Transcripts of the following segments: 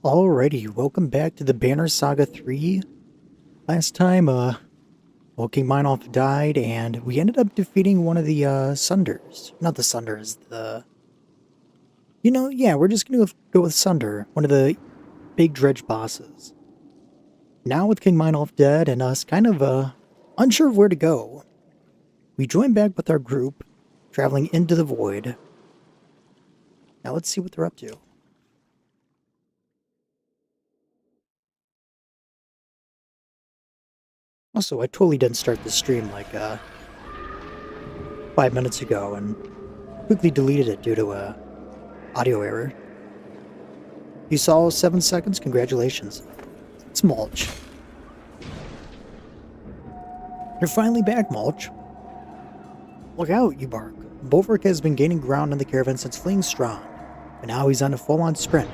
Alrighty, welcome back to the Banner Saga 3. Last time, well, King Meinolf died, and we ended up defeating one of the, Sunders. Not the Sunders, yeah, we're just gonna go with Sunder, one of the big dredge bosses. Now with King Meinolf dead and us kind of, unsure of where to go, we join back with our group, traveling into the void. Now let's see what they're up to. Also, I totally didn't start the stream like, 5 minutes ago, and quickly deleted it due to a audio error. You saw 7 seconds? Congratulations. It's Mulch. You're finally back, Mulch. Look out, you bark. Bolverk has been gaining ground in the caravan since fleeing Strahd, but now he's on a full-on sprint.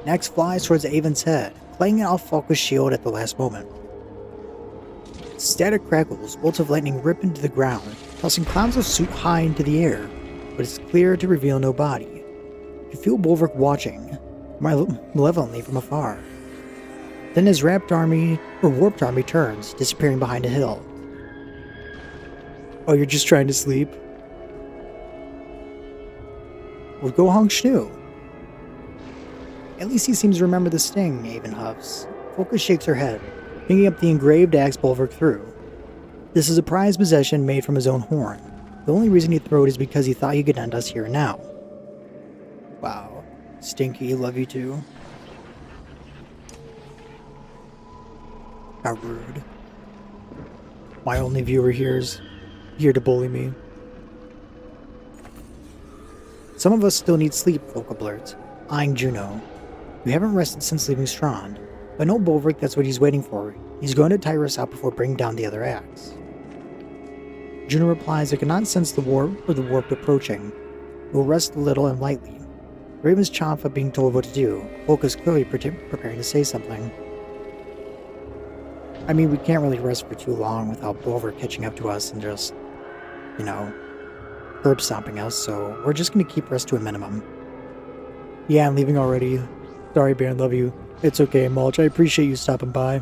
Next flies towards Avon's head, clanging off Falca's shield at the last moment. Static crackles, bolts of lightning rip into the ground, tossing clouds of soot high into the air, but it's clear to reveal no body. You feel Bolverk watching, malevolently from afar. Then his warped army turns, disappearing behind a hill. Oh, you're just trying to sleep? Well, go Hong Shnu. At least he seems to remember the sting, Avon huffs. Folka shakes her head, picking up the engraved axe Bolverk threw. This is a prized possession made from his own horn. The only reason he threw it is because he thought he could end us here and now. Wow. Stinky, love you too. How rude. My only viewer here's here to bully me. Some of us still need sleep, Folka blurts, eyeing Juno. We haven't rested since leaving Strahd. But no Bolverk, that's what he's waiting for. He's going to tire us out before bringing down the other axe. Juno replies, I cannot sense the warp approaching. We'll rest a little and lightly. Raven's chomp at being told what to do. Folka's clearly preparing to say something. I mean, we can't really rest for too long without Bolverk catching up to us and just, herb stomping us, so we're just going to keep rest to a minimum. Yeah, I'm leaving already. Sorry, Baron, love you. It's okay, Mulch. I appreciate you stopping by.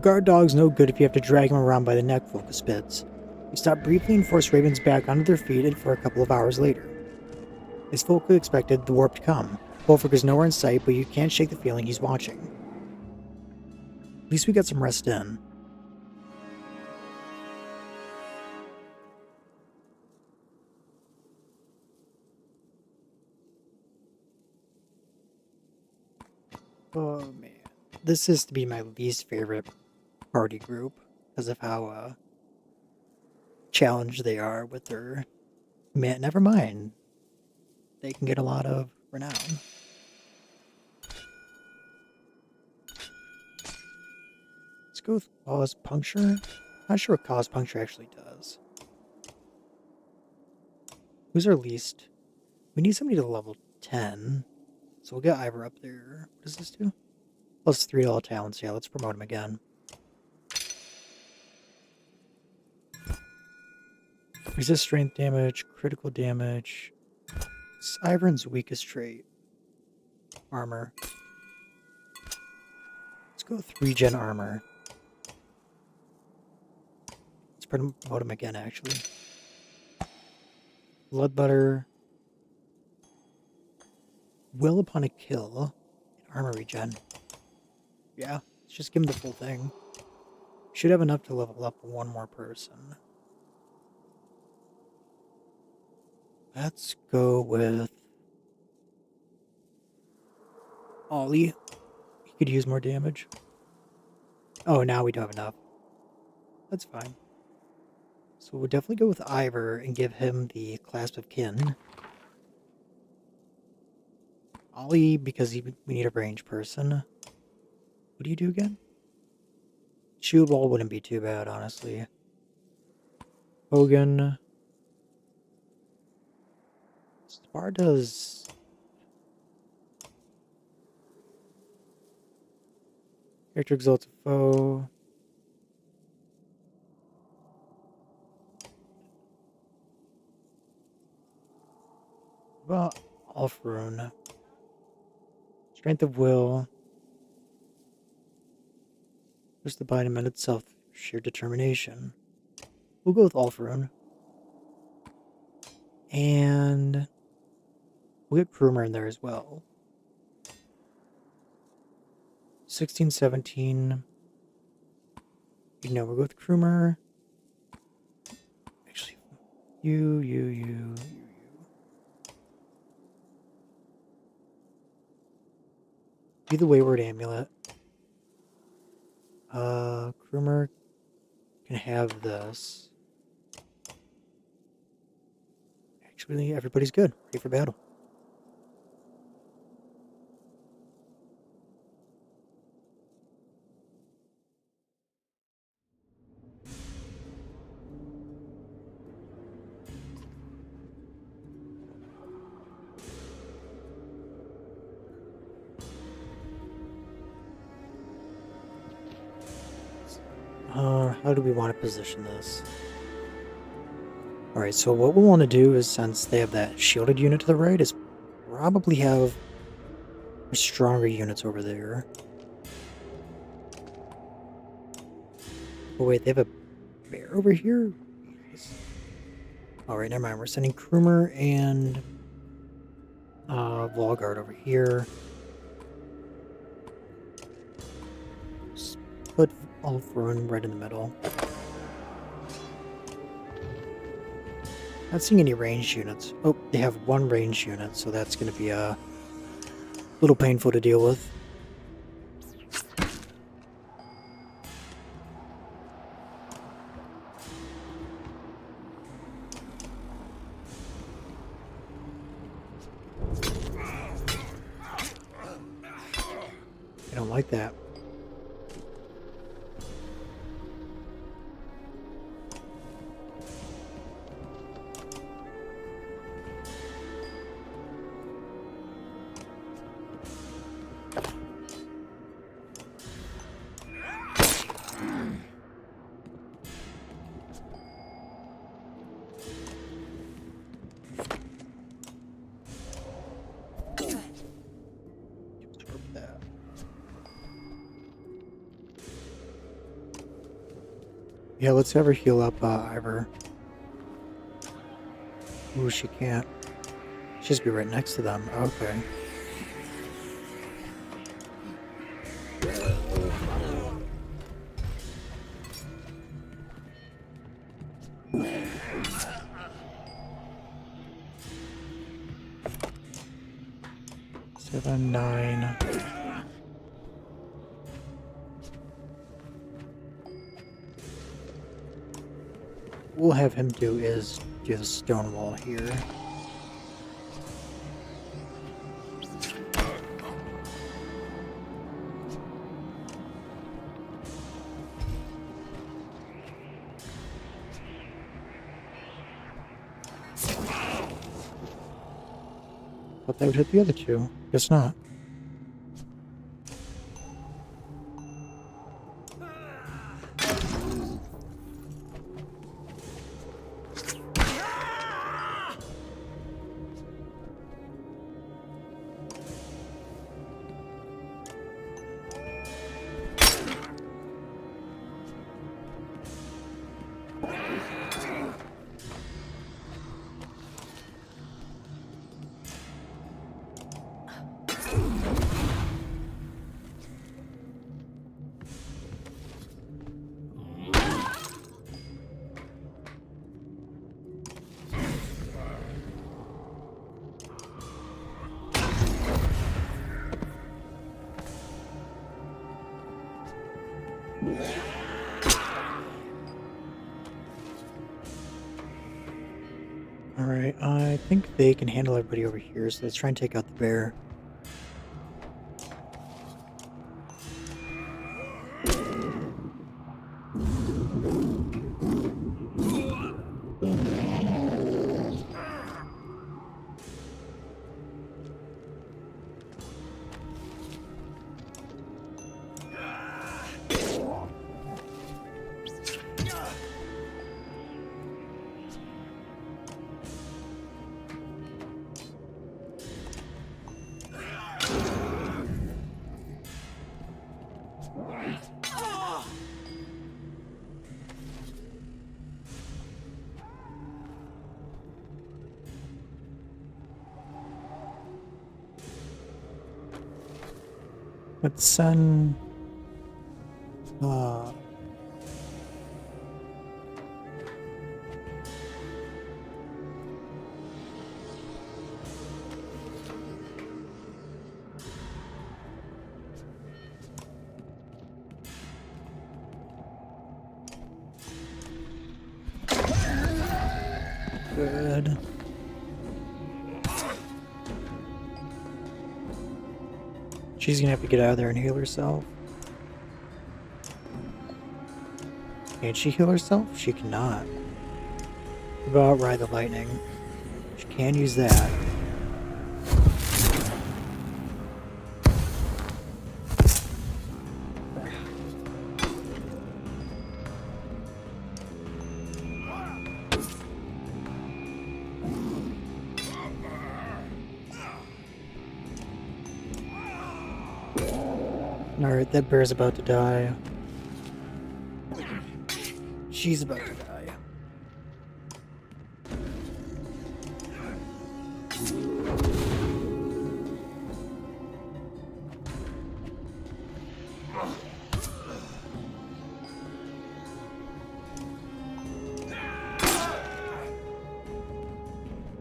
Guard dog's no good if you have to drag him around by the neck, Folka spits. We stop briefly and force Ravens back onto their feet and for a couple of hours later. As Folka expected, the warp to come. Bolverk is nowhere in sight, but you can't shake the feeling he's watching. At least we got some rest in. Oh man, this is to be my least favorite party group because of how challenged they are with their... Man, never mind. They can get a lot of renown. Let's go with cause puncture. Not sure what cause puncture actually does. Who's our least? We need somebody to level 10. So we'll get Ivor up there. What does this do? Plus 3 to all talents. Yeah, let's promote him again. Resist strength damage, critical damage. It's Ivor's weakest trait. Armor. Let's go 3-gen armor. Let's promote him again, actually. Blood butter. Will upon a kill. Armor regen. Yeah, let's just give him the full thing. Should have enough to level up one more person. Let's go with Ollie. He could use more damage. Oh, now we don't have enough. That's fine. So we'll definitely go with Ivor and give him the Clasp of Kin. Ollie, because we need a range person. What do you do again? Shield wall wouldn't be too bad, honestly. Hogan. Spar does... Character exalts a foe. Well, off rune. Strength of will. Just the embodiment itself. Sheer determination. We'll go with Alfaroon. And we'll get Krumer in there as well. 16, 17. No, we'll go with Krumer. Actually, you. Be the Wayward Amulet. Krumer can have this. Actually, everybody's good. Ready for battle. How do we want to position this? Alright, so what we'll want to do is, since they have that shielded unit to the right, is probably have stronger units over there. Oh wait, they have a bear over here? Alright, never mind. We're sending Krumer and Volgard over here. Just put Alfaroon right in the middle. Not seeing any ranged units. Oh, they have one ranged unit, so that's going to be a little painful to deal with. I don't like that. Yeah, let's have her heal up Ivor. Ooh, she can't. She'll just be right next to them. Okay. Seven, 9. We'll have him do the stone wall here. Thought that would hit the other two. Guess not. Alright, I think they can handle everybody over here, so let's try and take out the bear. Let's send... Good. She's gonna have to get out of there and heal herself. Can she heal herself? She cannot. What about Ride the Lightning? She can use that. Alright, that bear's about to die. She's about to die.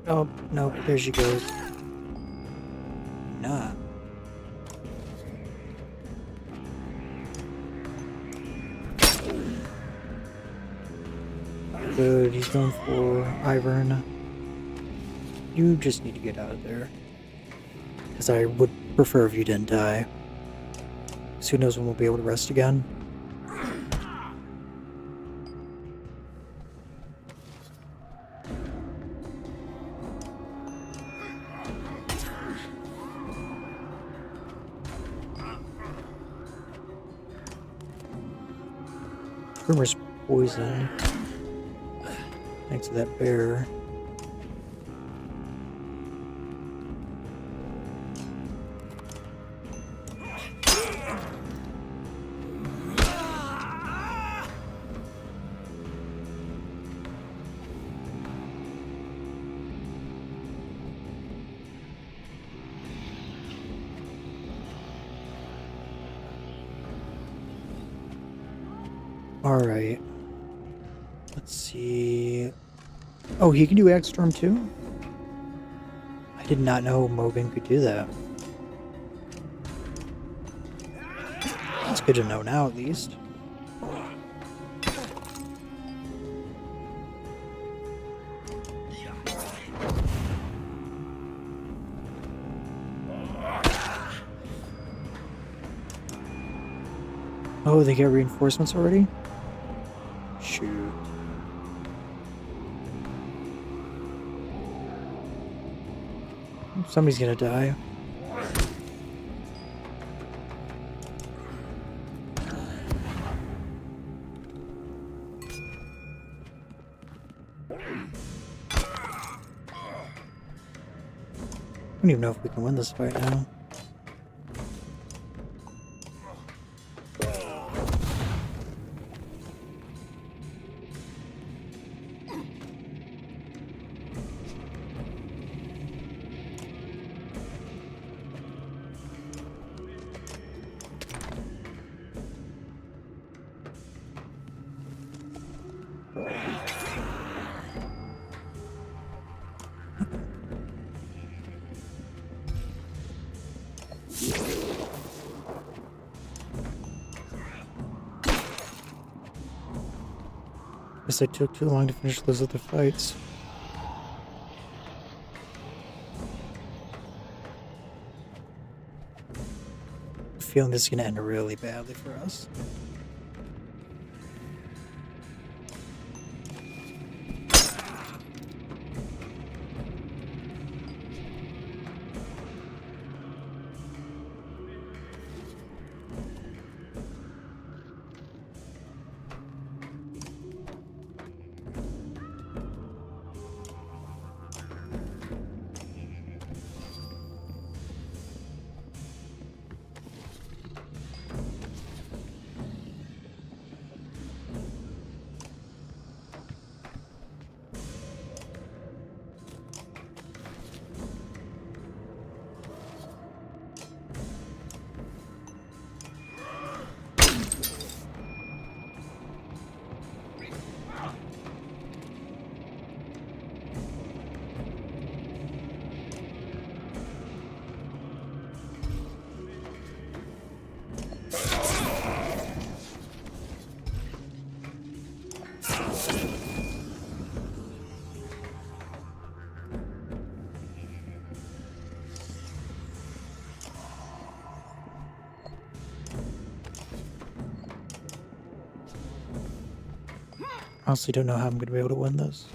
Oh, no, there she goes. Nah. Good, he's going for Aberrang. You just need to get out of there. Because I would prefer if you didn't die. So who knows when we'll be able to rest again. Rumor's poison. Thanks to that bear. Alright. Let's see. Oh, he can do Axe Storm too? I did not know Mogan could do that. That's good to know now, at least. Oh, they get reinforcements already? Shoot. Somebody's gonna die. I don't even know if we can win this fight now. Guess I took too long to finish those other fights. I'm feeling this is gonna end really badly for us. Honestly don't know how I'm going to be able to win this.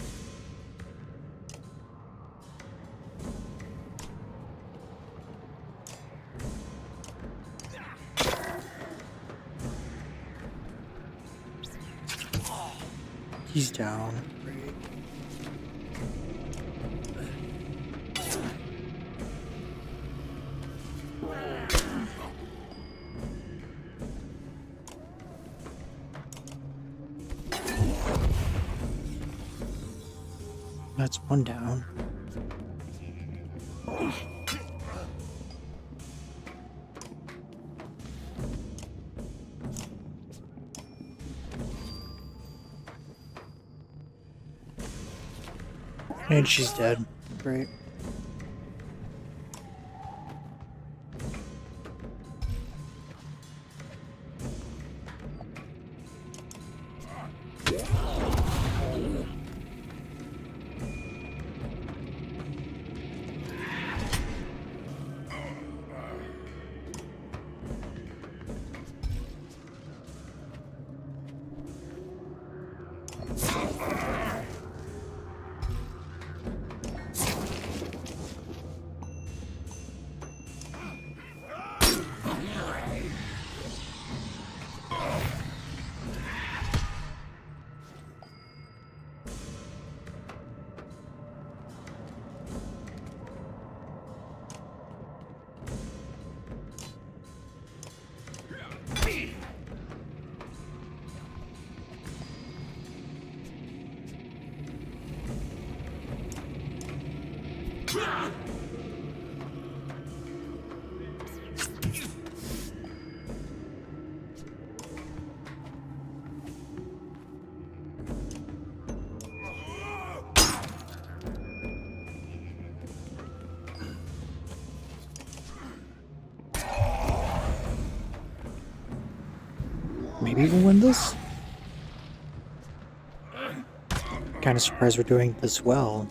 He's down. Great. That's one down. And she's dead. Great. Maybe we'll win this? Kind of surprised we're doing this well.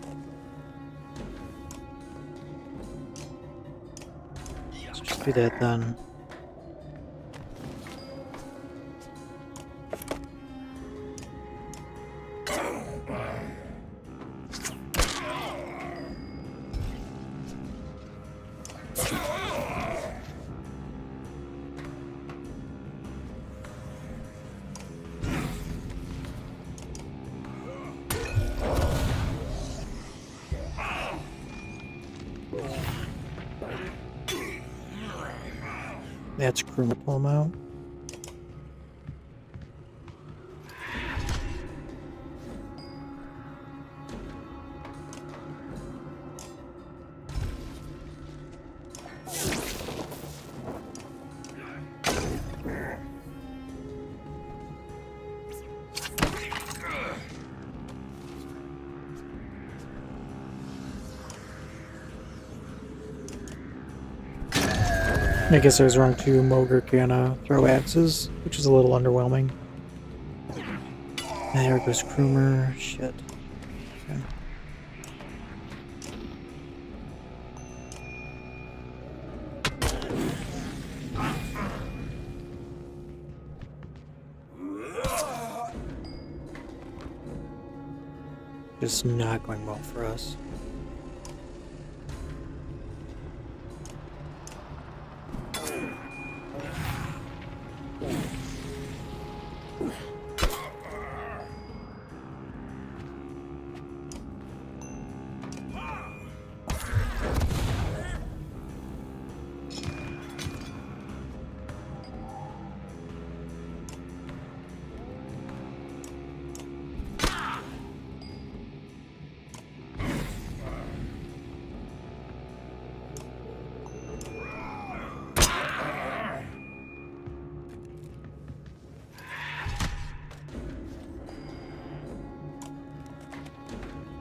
Let's just do that then. That's crew pull him out. I guess I was wrong too. Mogre can throw axes, which is a little underwhelming. There goes Kroomer. Shit. Okay. Just not going well for us.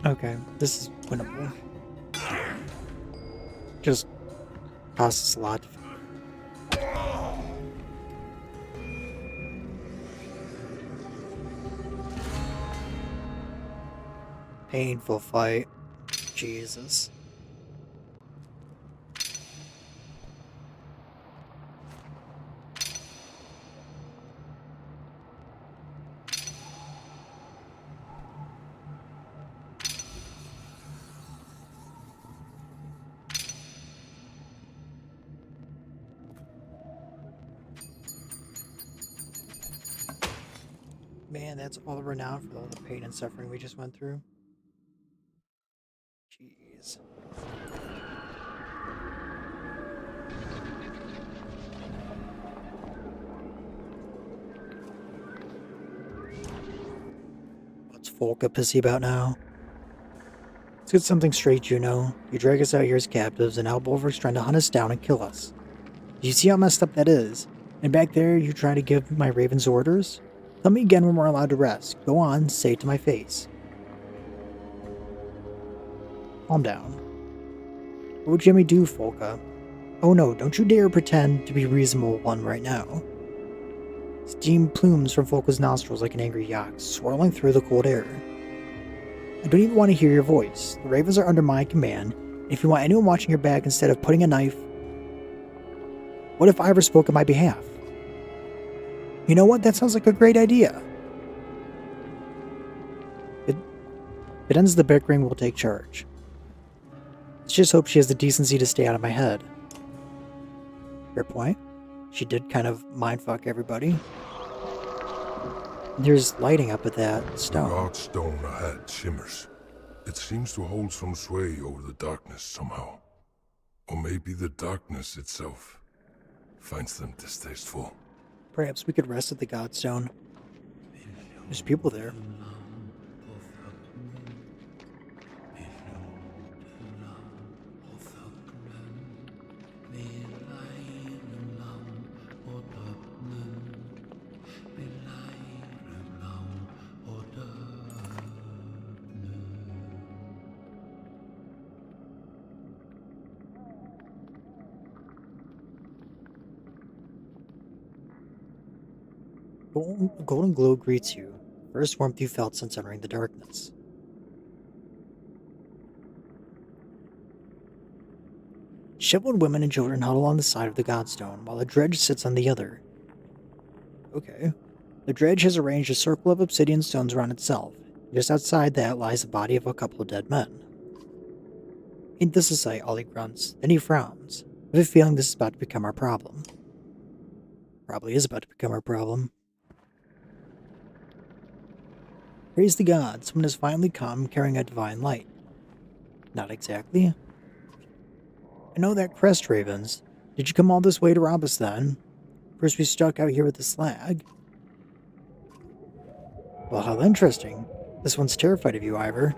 Okay, this is winnable. Just costs us a lot. Painful fight. Jesus. Man, that's all the renown for all the pain and suffering we just went through. Jeez. What's Folka pissy about now? Let's get something straight, Juno. You drag us out here as captives, and now Bulwark's trying to hunt us down and kill us. Do you see how messed up that is? And back there, you try to give my ravens orders? Tell me again when we're allowed to rest. Go on, say it to my face. Calm down. What would Jimmy do, Folka? Oh no, don't you dare pretend to be a reasonable one right now. Steam plumes from Folka's nostrils like an angry yak, swirling through the cold air. I don't even want to hear your voice. The ravens are under my command, and if you want anyone watching your back instead of putting a knife... What if Ivor spoke on my behalf? You know what? That sounds like a great idea. If it ends the bickering, we'll take charge. Let's just hope she has the decency to stay out of my head. Fair point. She did kind of mindfuck everybody. There's lighting up at that stone. The guard stone ahead shimmers. It seems to hold some sway over the darkness somehow. Or maybe the darkness itself finds them distasteful. Perhaps we could rest at the Godstone. There's people there. A golden glow greets you, first warmth you felt since entering the darkness. Shriveled women and children huddle on the side of the Godstone, while the dredge sits on the other. Okay. The dredge has arranged a circle of obsidian stones around itself. Just outside that lies the body of a couple of dead men. Ain't this a sight? Ollie grunts. Then he frowns. I have a feeling this is about to become our problem. Probably is about to become our problem. Praise the gods, someone has finally come carrying a divine light. Not exactly. I know that crest, Ravens. Did you come all this way to rob us then? First we stuck out here with the slag. Well, how interesting. This one's terrified of you, Ivor.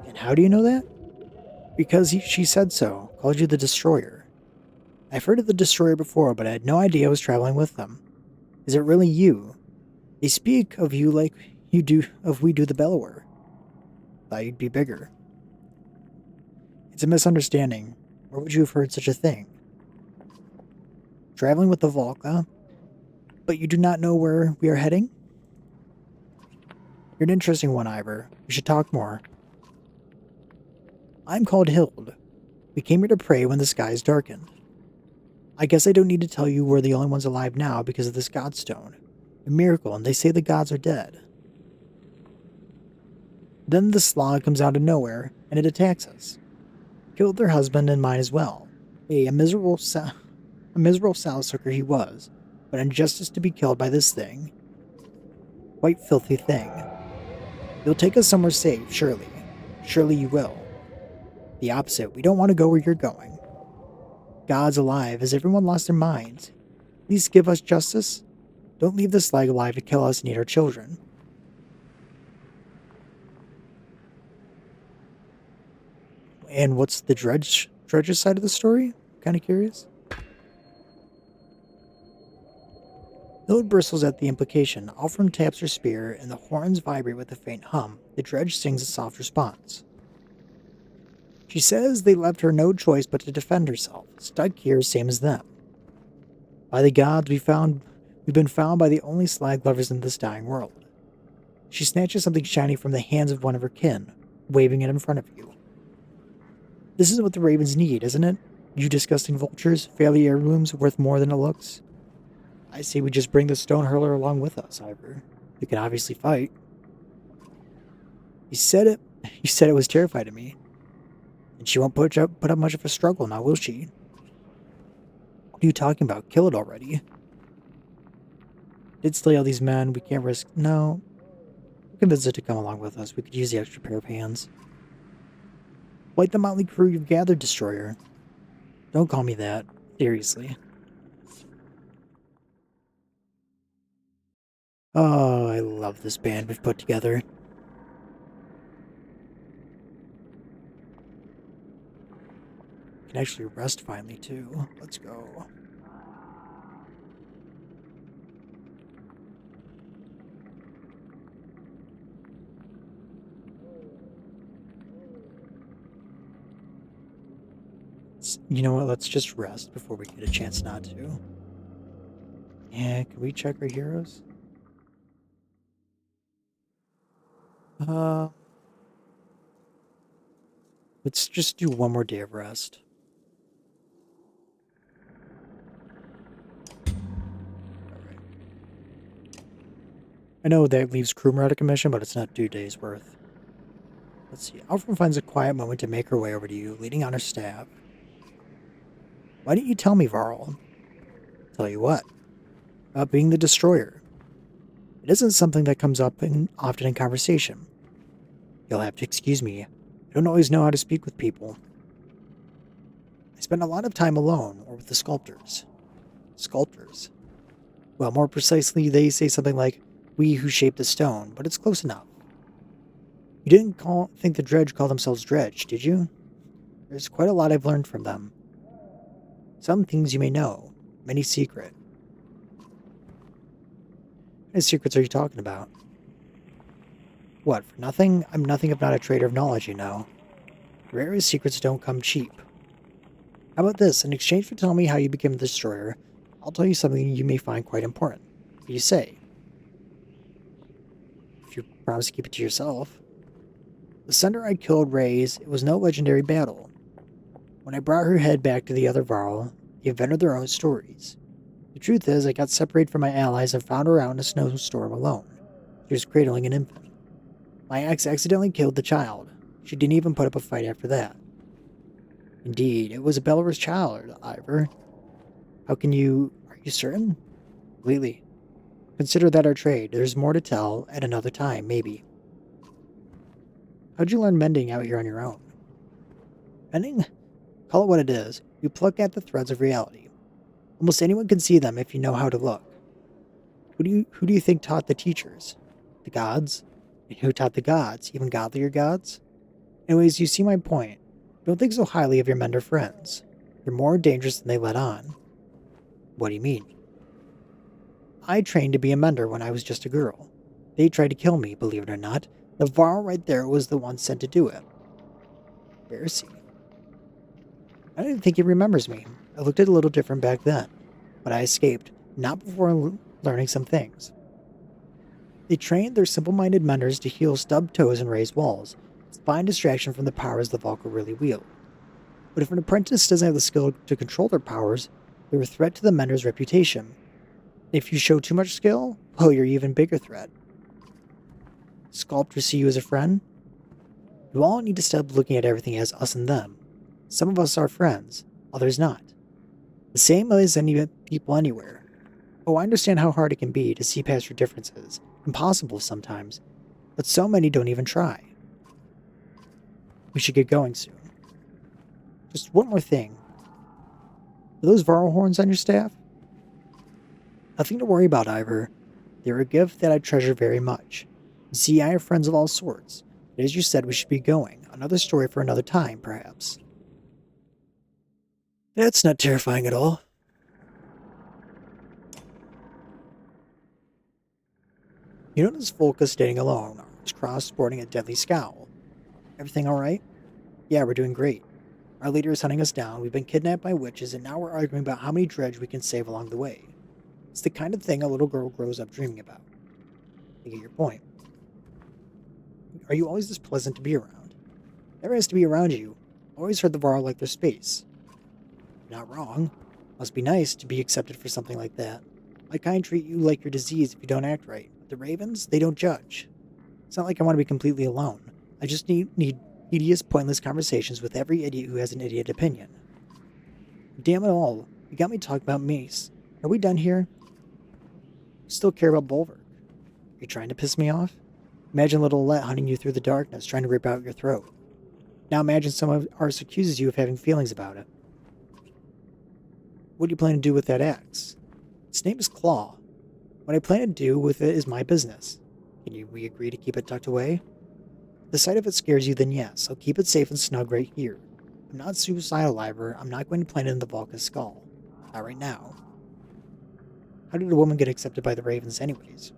And how do you know that? Because she said so, called you the Destroyer. I've heard of the Destroyer before, but I had no idea I was traveling with them. Is it really you? They speak of you like we do the Bellower. Thought you'd be bigger. It's a misunderstanding. Where would you have heard such a thing? Traveling with the Volca? But you do not know where we are heading? You're an interesting one, Ivor. We should talk more. I'm called Hild. We came here to pray when the skies darkened. I guess I don't need to tell you we're the only ones alive now because of this Godstone. A miracle, and they say the gods are dead. Then the slog comes out of nowhere, and it attacks us. Killed their husband and mine as well. A miserable sow-sucker he was, but injustice to be killed by this thing. Quite filthy thing. You'll take us somewhere safe, surely. Surely you will. The opposite, we don't want to go where you're going. Gods alive, has everyone lost their minds? Please give us justice. Don't leave the slag alive to kill us and eat our children. And what's the dredge's side of the story? Kind of curious. Hild bristles at the implication. Alfram taps her spear, and the horns vibrate with a faint hum. The dredge sings a soft response. She says they left her no choice but to defend herself, stuck here same as them. By the gods, we've been found by the only slag lovers in this dying world. She snatches something shiny from the hands of one of her kin, waving it in front of you. This is what the ravens need, isn't it? You disgusting vultures, fairly heirlooms worth more than it looks. I say we just bring the stone hurler along with us, Ivor. You can obviously fight. You said it was terrified of me. And she won't put up much of a struggle now, will she? What are you talking about? Kill it already. Did slay all these men, we can't risk... No. We'll convince it to come along with us. We could use the extra pair of hands. Like the motley crew you've gathered, Destroyer. Don't call me that. Seriously. Oh, I love this band we've put together. Can actually rest finally, too. Let's go. You know what? Let's just rest before we get a chance not to. Yeah, can we check our heroes? Let's just do one more day of rest. Alright. I know that leaves crewmen out of commission, but it's not 2 days worth. Let's see. Alfred finds a quiet moment to make her way over to you, leaning on her staff. Why didn't you tell me, Varl? Tell you what? About being the Destroyer. It isn't something that comes up often in conversation. You'll have to excuse me. I don't always know how to speak with people. I spend a lot of time alone, or with the sculptors. Sculptors? Well, more precisely, they say something like, we who shape the stone, but it's close enough. You didn't think the dredge call themselves dredge, did you? There's quite a lot I've learned from them. Some things you may know, many secret. What secrets are you talking about? What, for nothing? I'm nothing if not a trader of knowledge, you know. Rarest secrets don't come cheap. How about this? In exchange for telling me how you became a destroyer, I'll tell you something you may find quite important. What do you say? If you promise to keep it to yourself. The Sunder I killed Ray's, it was no legendary battle. When I brought her head back to the other Varl, they invented their own stories. The truth is, I got separated from my allies and found her out in a snowstorm alone. She was cradling an infant. My ex accidentally killed the child. She didn't even put up a fight after that. Indeed, it was a Belarus child, Ivor. How can you... Are you certain? Completely. Consider that our trade. There's more to tell at another time, maybe. How'd you learn mending out here on your own? Mending? Call it what it is. You pluck at the threads of reality. Almost anyone can see them if you know how to look. Who do you think taught the teachers? The gods? And who taught the gods? Even godlier gods? Anyways, you see my point. Don't think so highly of your mender friends. They're more dangerous than they let on. What do you mean? I trained to be a mender when I was just a girl. They tried to kill me, believe it or not. The Varl right there was the one sent to do it. Pharisee. I don't even think he remembers me. I looked a little different back then. But I escaped, not before learning some things. They trained their simple-minded menders to heal stubbed toes and raise walls. It's a fine distraction from the powers the Valkyr really wield. But if an apprentice doesn't have the skill to control their powers, they're a threat to the mender's reputation. If you show too much skill, oh, you're an even bigger threat. Sculptors see you as a friend? You all need to stop looking at everything as us and them. Some of us are friends, others not. The same as any people anywhere. Oh, I understand how hard it can be to see past your differences. Impossible sometimes. But so many don't even try. We should get going soon. Just one more thing. Are those Varl horns on your staff? Nothing to worry about, Ivor. They're a gift that I treasure very much. You see, I have friends of all sorts. But as you said, we should be going. Another story for another time, perhaps. That's not terrifying at all. You notice Volka standing alone, arms crossed, sporting a deadly scowl. Everything alright? Yeah, we're doing great. Our leader is hunting us down, we've been kidnapped by witches, and now we're arguing about how many dredge we can save along the way. It's the kind of thing a little girl grows up dreaming about. I get your point. Are you always this pleasant to be around? Never has to be around you. Always heard the Varl like their space. Not wrong. Must be nice to be accepted for something like that. My kind treat you like your disease if you don't act right. The Ravens, they don't judge. It's not like I want to be completely alone. I just need hideous, pointless conversations with every idiot who has an idiot opinion. Damn it all. You got me talking about Mace. Are we done here? Still care about Bulwark. Are you trying to piss me off? Imagine little Let hunting you through the darkness, trying to rip out your throat. Now imagine someone else accuses you of having feelings about it. What do you plan to do with that axe? Its name is Claw. What I plan to do with it is my business. We agree to keep it tucked away? If the sight of it scares you, then yes, I'll keep it safe and snug right here. I'm not suicidal, Ivor. I'm not going to plant it in the Valka's skull. Not right now. How did a woman get accepted by the Ravens anyways?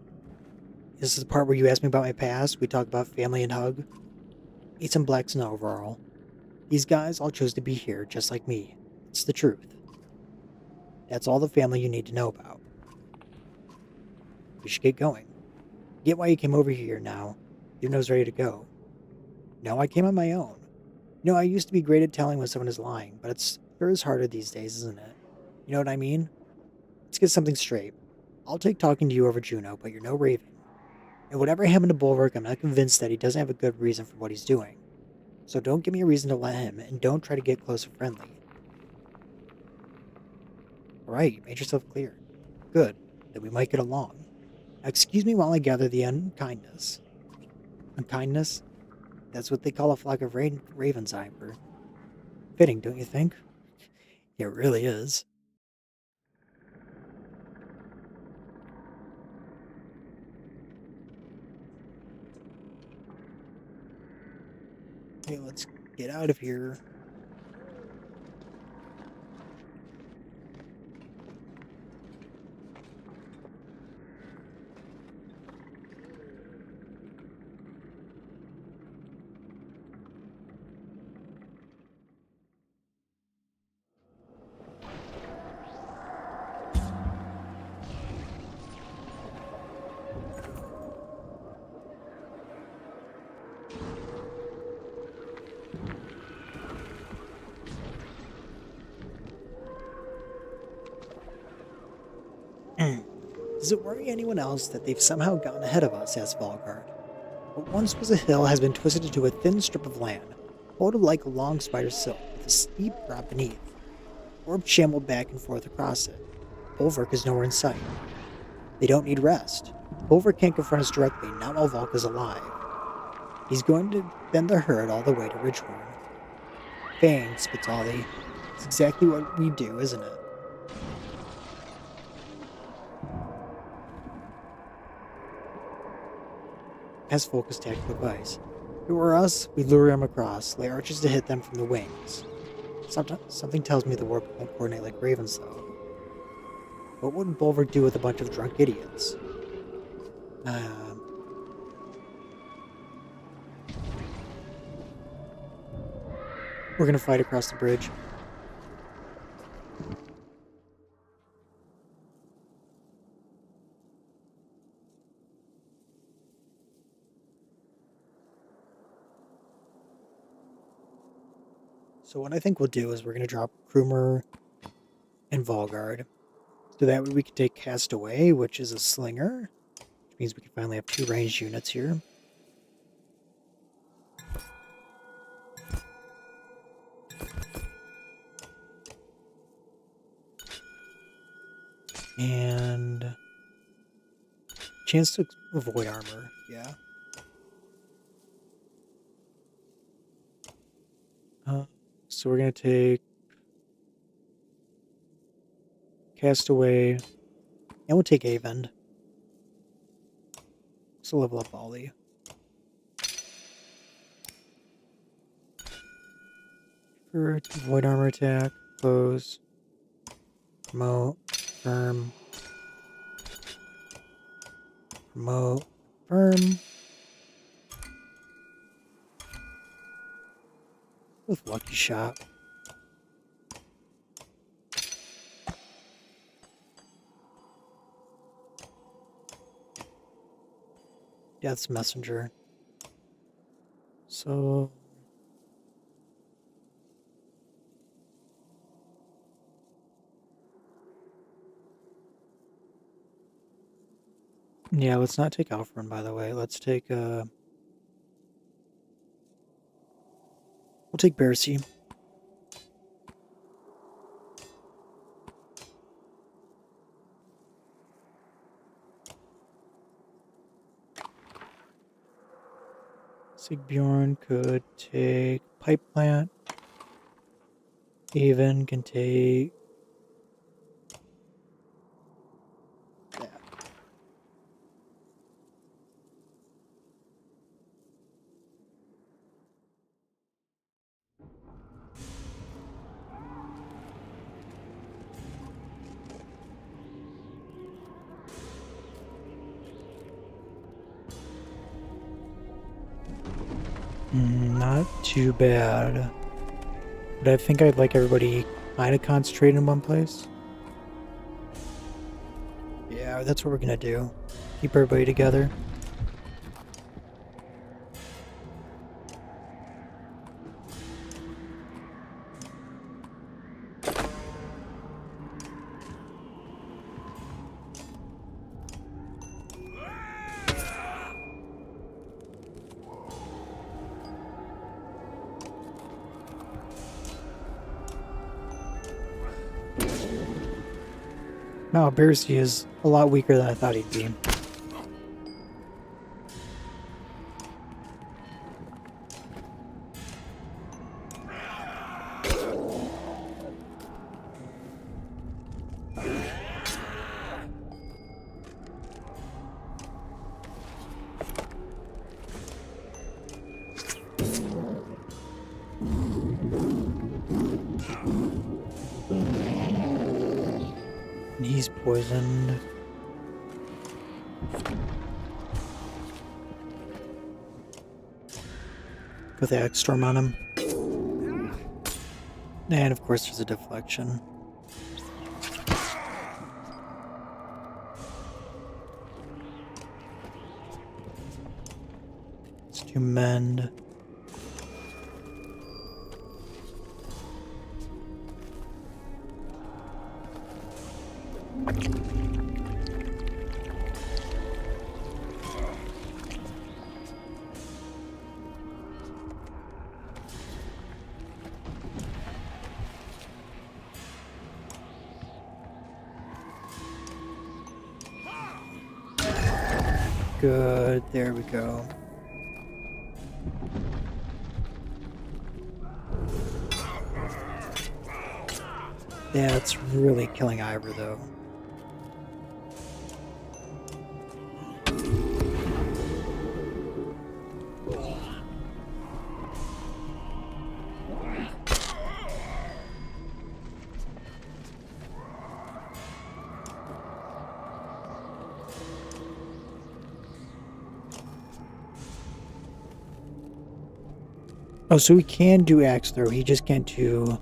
This is the part where you ask me about my past, we talk about family and hug. Eat some black snow overall. These guys all chose to be here, just like me. It's the truth. That's all the family you need to know about. We should get going. Get why you came over here now. Your nose ready to go. No, I came on my own. You know, I used to be great at telling when someone is lying, but it's sure is harder these days, isn't it? You know what I mean? Let's get something straight. I'll take talking to you over Juno, but you're no Raven. And whatever happened to Bulwark, I'm not convinced that he doesn't have a good reason for what he's doing. So don't give me a reason to let him, and don't try to get close and friendly. Alright, you made yourself clear. Good. Then we might get along. Now excuse me while I gather the unkindness. Unkindness? That's what they call a flock of ravens, Ivor. Fitting, don't you think? It really is. Okay, let's get out of here. Does it worry anyone else that they've somehow gotten ahead of us, asked Valgard? What once was a hill has been twisted into a thin strip of land, folded like a long spider silk, with a steep drop beneath. Orb shambled back and forth across it. Bulwark is nowhere in sight. They don't need rest. Bulwark can't confront us directly, not while Valk is alive. He's going to bend the herd all the way to Ridgehorn. Fang, Spitali. It's exactly what we do, isn't it? Has focused tactical advice. If it were us, we'd lure them across, lay archers to hit them from the wings. Something tells me the warp won't coordinate like ravens, though. What would Bulwark do with a bunch of drunk idiots? We're gonna fight across the bridge. So what I think we'll do is we're going to drop Krumer and Valgard. So that way we can take Castaway, which is a slinger. Which means we can finally have 2 ranged units here. And chance to avoid armor, yeah. So we're going to take Castaway, and we'll take Avend. So level up Ollie. For avoid armor attack, close, promote, firm, promote, firm. With Lucky Shot. Death's Messenger. So yeah, let's not take Alfred, by the way. Let's take we'll take Bercy. Sigbjorn could take pipe plant. Haven can take that. Not too bad. But I think I'd like everybody kind of concentrated in one place. Yeah, that's what we're gonna do. Keep everybody together. Now, Bercy is a lot weaker than I thought he'd be. And he's poisoned. With the Axe Storm on him. And of course there's a deflection. Let's do mend. Good, there we go. That's really killing Ivor, though. Oh, so he can do axe throw, he just can't do...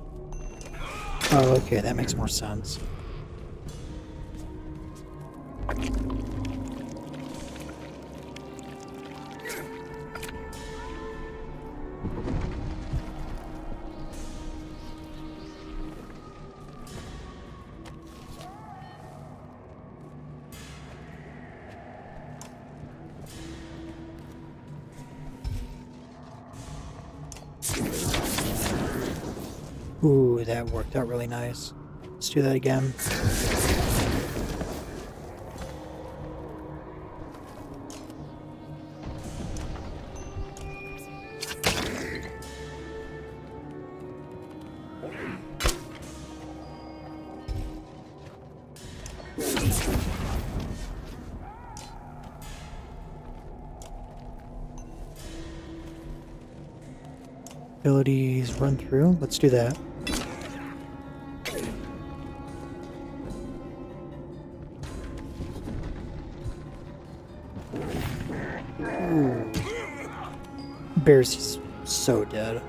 Oh, okay, that makes more sense. Ooh, that worked out really nice. Let's do that again. Abilities run through. Let's do that. Ooh. Bear's so dead.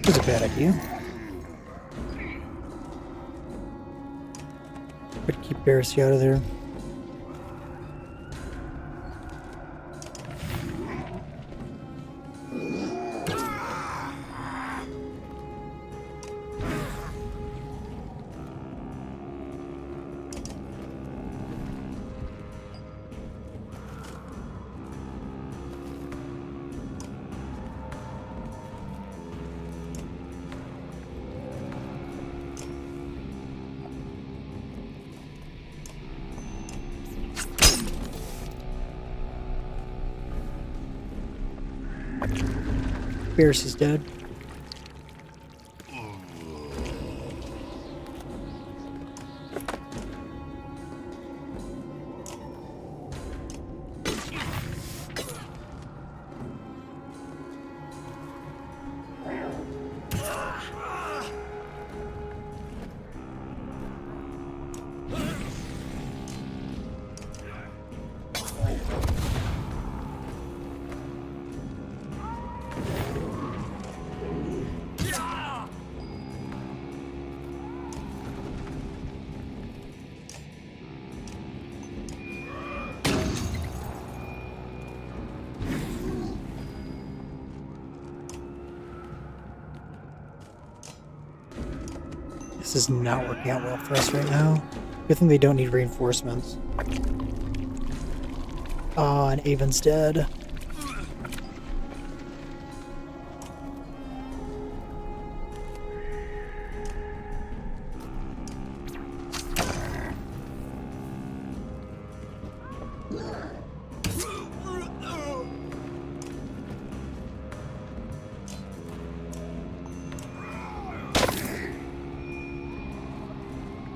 That's a bad idea. But keep Bercy out of there. Beerus is dead. This is not working out well for us right now. Good thing they don't need reinforcements. Oh, and Avon's dead.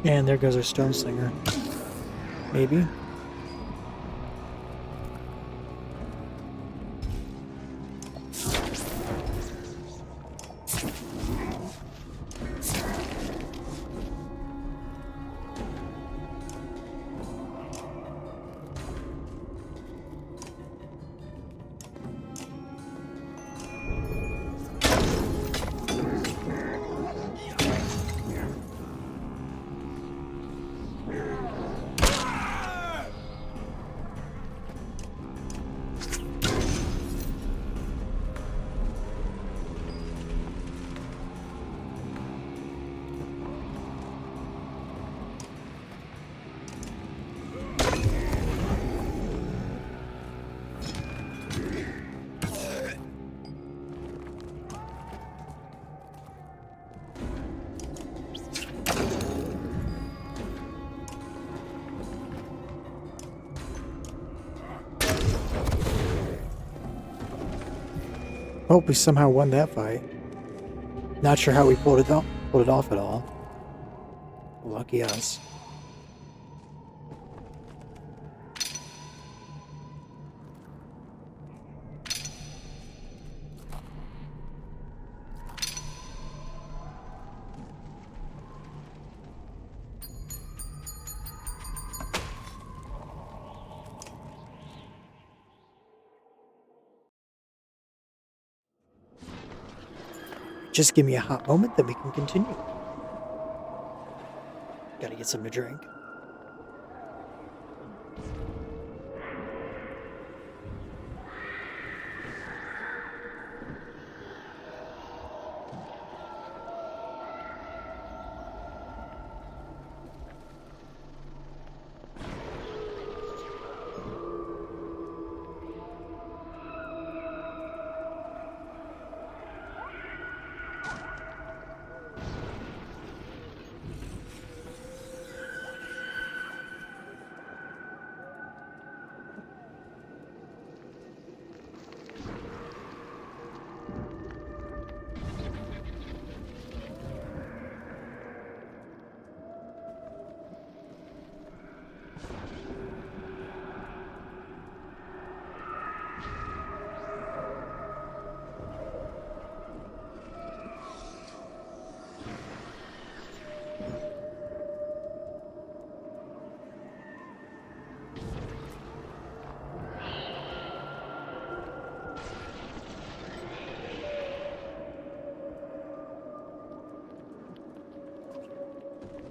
And there goes our stone slinger. Maybe. Hope we somehow won that fight. Not sure how we pulled it off at all. Lucky us. Just give me a hot moment, then we can continue. Gotta get something to drink.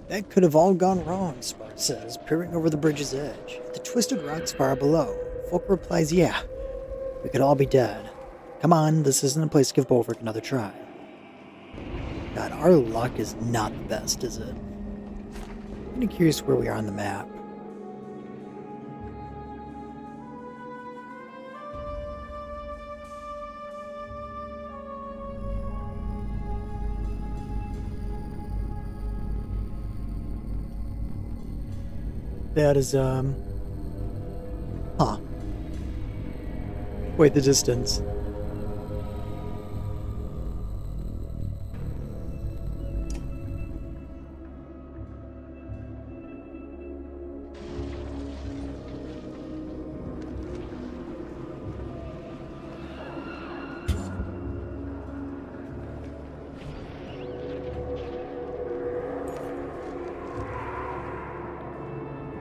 That could have all gone wrong, Spark says, peering over the bridge's edge. The twisted rocks far below. Folk replies, yeah, we could all be dead. Come on, this isn't a place to give Bolverk another try. God, our luck is not the best, is it? I'm kind of curious where we are on the map. That is, Wait, the distance.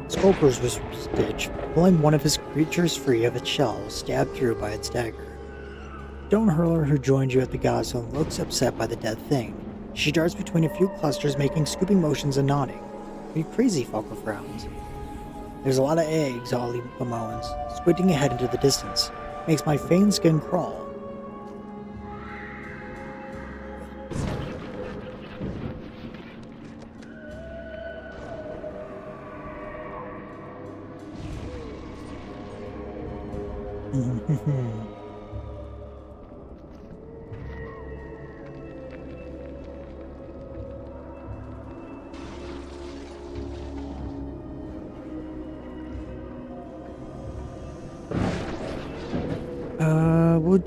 Skulkers whispered Stitch, pulling one of his creatures free of its shell, stabbed through by its dagger. Stone Hurler, who joined you at the Godstone, looks upset by the dead thing. She darts between a few clusters, making scooping motions and nodding. Are you crazy? Falco frowns. There's a lot of eggs, Ollie bemoans, squinting ahead into the distance. Makes my faint skin crawl.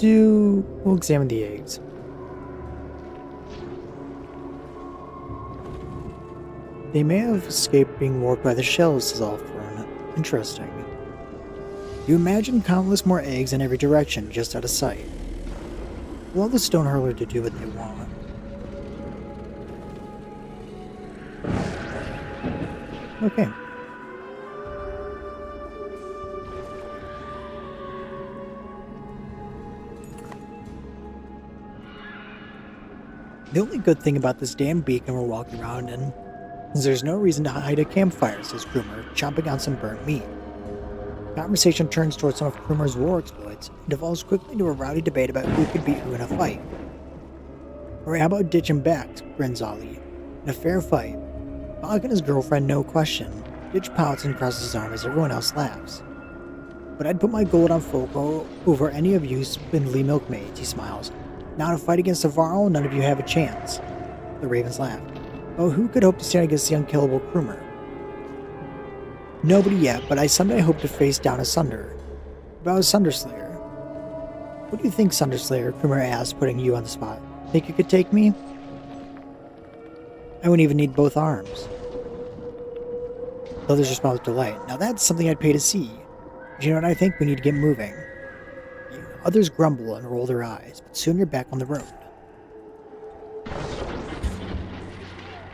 We'll examine the eggs. They may have escaped being warped by the shells, says Althorn. Interesting. You imagine countless more eggs in every direction, just out of sight. Allow the Stone Hurler to do what they want. Okay. The only good thing about this damn beacon we're walking around in is there's no reason to hide a campfire, says Krumer, chomping on some burnt meat. Conversation turns towards some of Krumer's war exploits and devolves quickly into a rowdy debate about who could beat who in a fight. Or how about Ditch and Back, grins Ollie. In a fair fight. Bog and his girlfriend, no question. Ditch pouts and crosses his arm as everyone else laughs. But I'd put my gold on Foco over any of you spindly milkmaids, he smiles. Now to fight against a Varl, none of you have a chance. The ravens laughed. Oh, who could hope to stand against the unkillable Krumer? Nobody yet, but I someday hope to face down a Sunder. About a Sunderslayer. What do you think, Sunderslayer? Krumer asked, putting you on the spot. Think you could take me? I wouldn't even need both arms. The others responded with delight. Now that's something I'd pay to see. But you know what I think? We need to get moving. Others grumble and roll their eyes, but soon you're back on the road.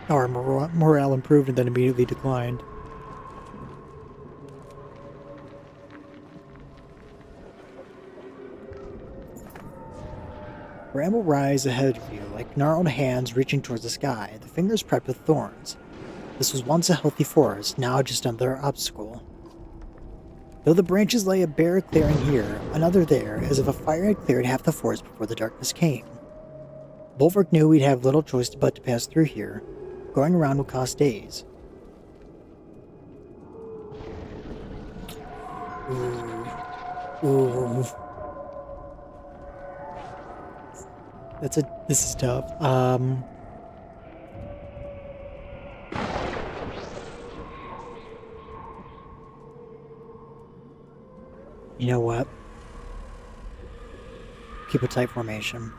Our morale improved and then immediately declined. Bramble rise ahead of you, like gnarled hands reaching towards the sky, the fingers prepped with thorns. This was once a healthy forest, now just another obstacle. Though the branches lay a bare clearing here, another there, as if a fire had cleared half the forest before the darkness came. Bolverk knew we'd have little choice but to pass through here. Going around would cost days. Ooh. This is tough. You know what? Keep a tight formation.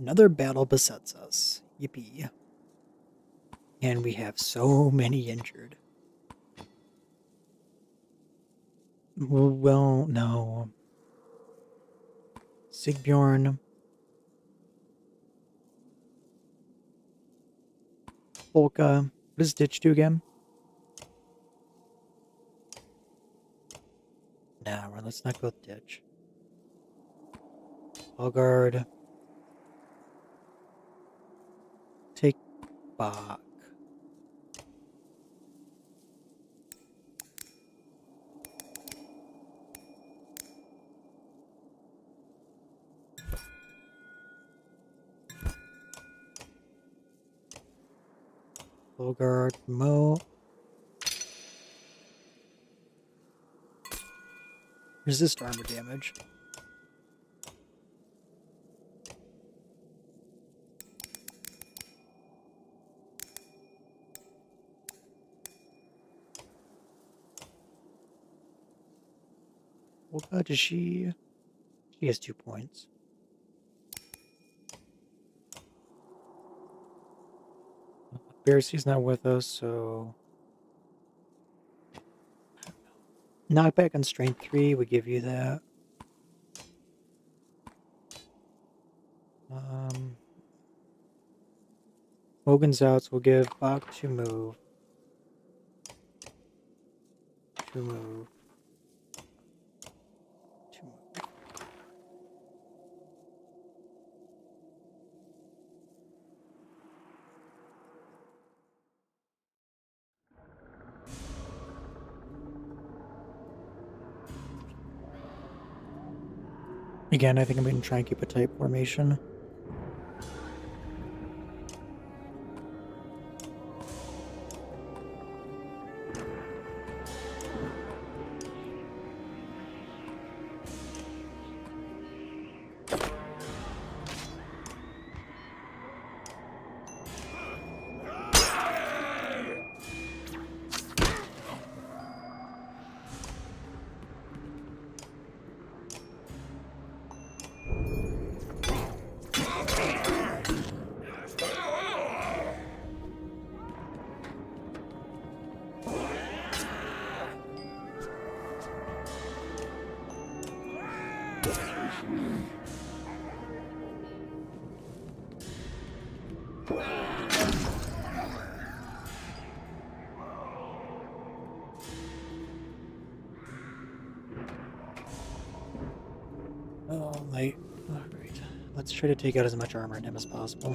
Another battle besets us. Yippee. And we have so many injured. Well, no. Sigbjorn. Polka. What does Ditch do again? Nah, let's not go with Ditch. Hogard. Take Bach. Hogard, Mo. Resist armor damage. What does she? She has 2 points. Bercy's not with us, so knockback on strength 3 would give you that. Hogan's out, so we'll give Bach to move. To move. To move. Again, I think I'm going to try and keep a tight formation. Oh, my. Alright. Let's try to take out as much armor in him as possible.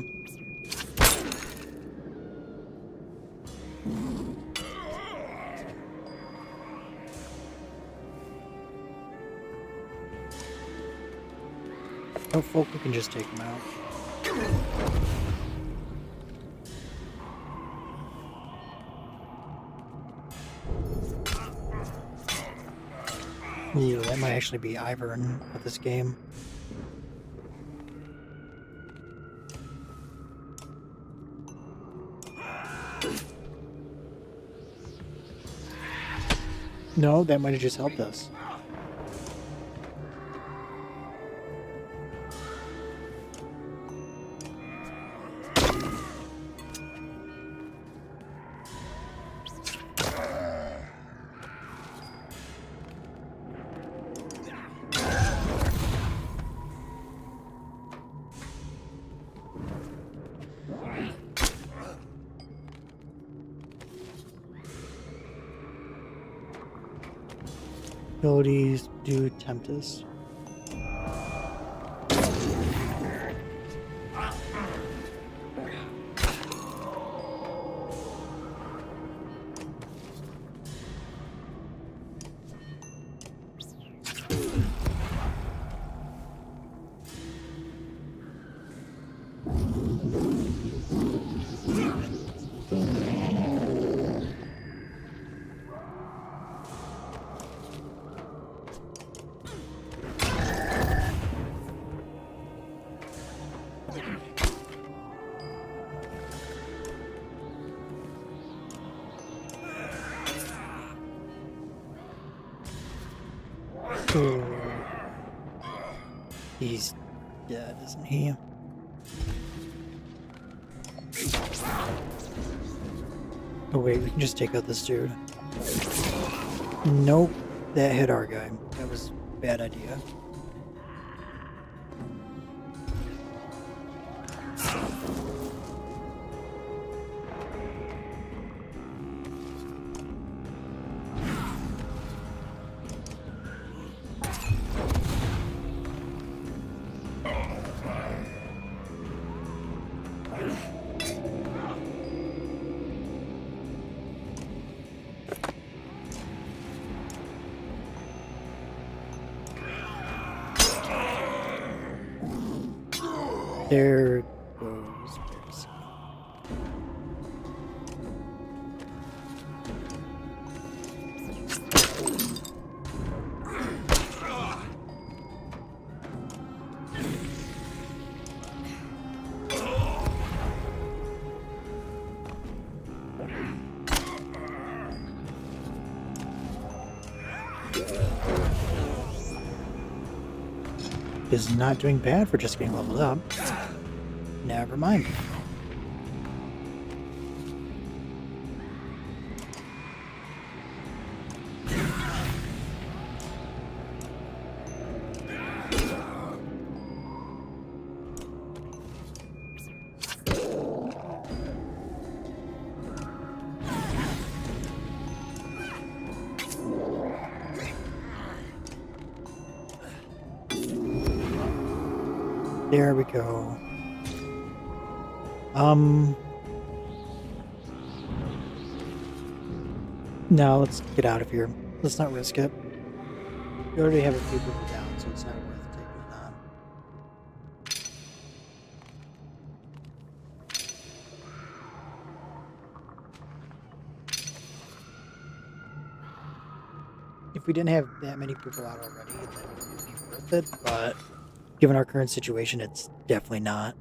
Oh, folk, we can just take him out. Yeah, that might actually be Aberrang at this game. No, that might have just helped us. Abilities do tempt us. Ooh. He's dead, isn't he? Oh wait, we can just take out this dude. Nope, that hit our guy. That was a bad idea. There goes Bears. Is not doing bad for just getting leveled up. Never mind. There we go. No, let's get out of here. Let's not risk it. We already have a few people down, so it's not worth taking it on. If we didn't have that many people out already, then it would be worth it, but given our current situation, it's definitely not.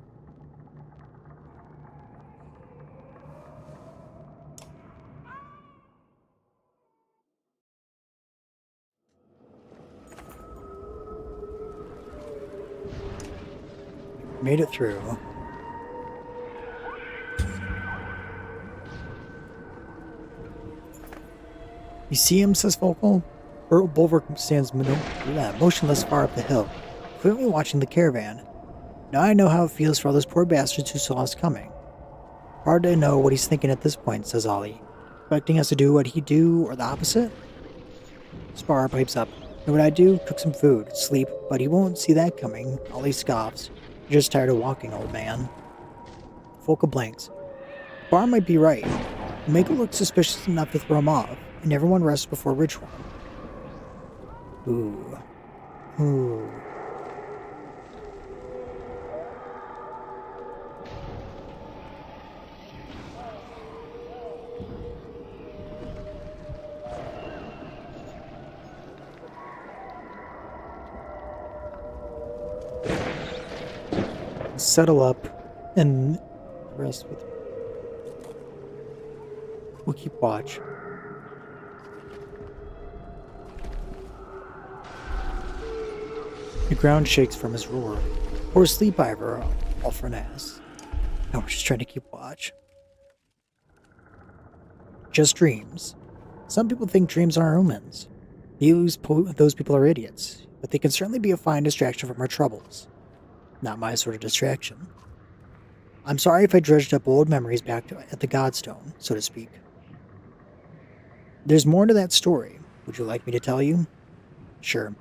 Made it through. You see him, says Volkel. Bulwark stands motionless far up the hill, clearly watching the caravan. Now I know how it feels for all those poor bastards who saw us coming. Hard to know what he's thinking at this point, says Ollie. Expecting us to do what he'd do, or the opposite? Spar pipes up. Know what I do? Cook some food, sleep, but he won't see that coming. Ollie scoffs. You're just tired of walking, old man. Volker blinks. Spar might be right. Make it look suspicious enough to throw him off, and everyone rests before ritual. Ooh. Ooh. Settle up and rest with. We'll keep watch. The ground shakes from his roar. Or sleep, Ivor, all for an ass. No, we're just trying to keep watch. Just dreams. Some people think dreams are omens. Those people are idiots, but they can certainly be a fine distraction from our troubles. Not my sort of distraction. I'm sorry if I dredged up old memories back at the Godstone, so to speak. There's more to that story. Would you like me to tell you? Sure.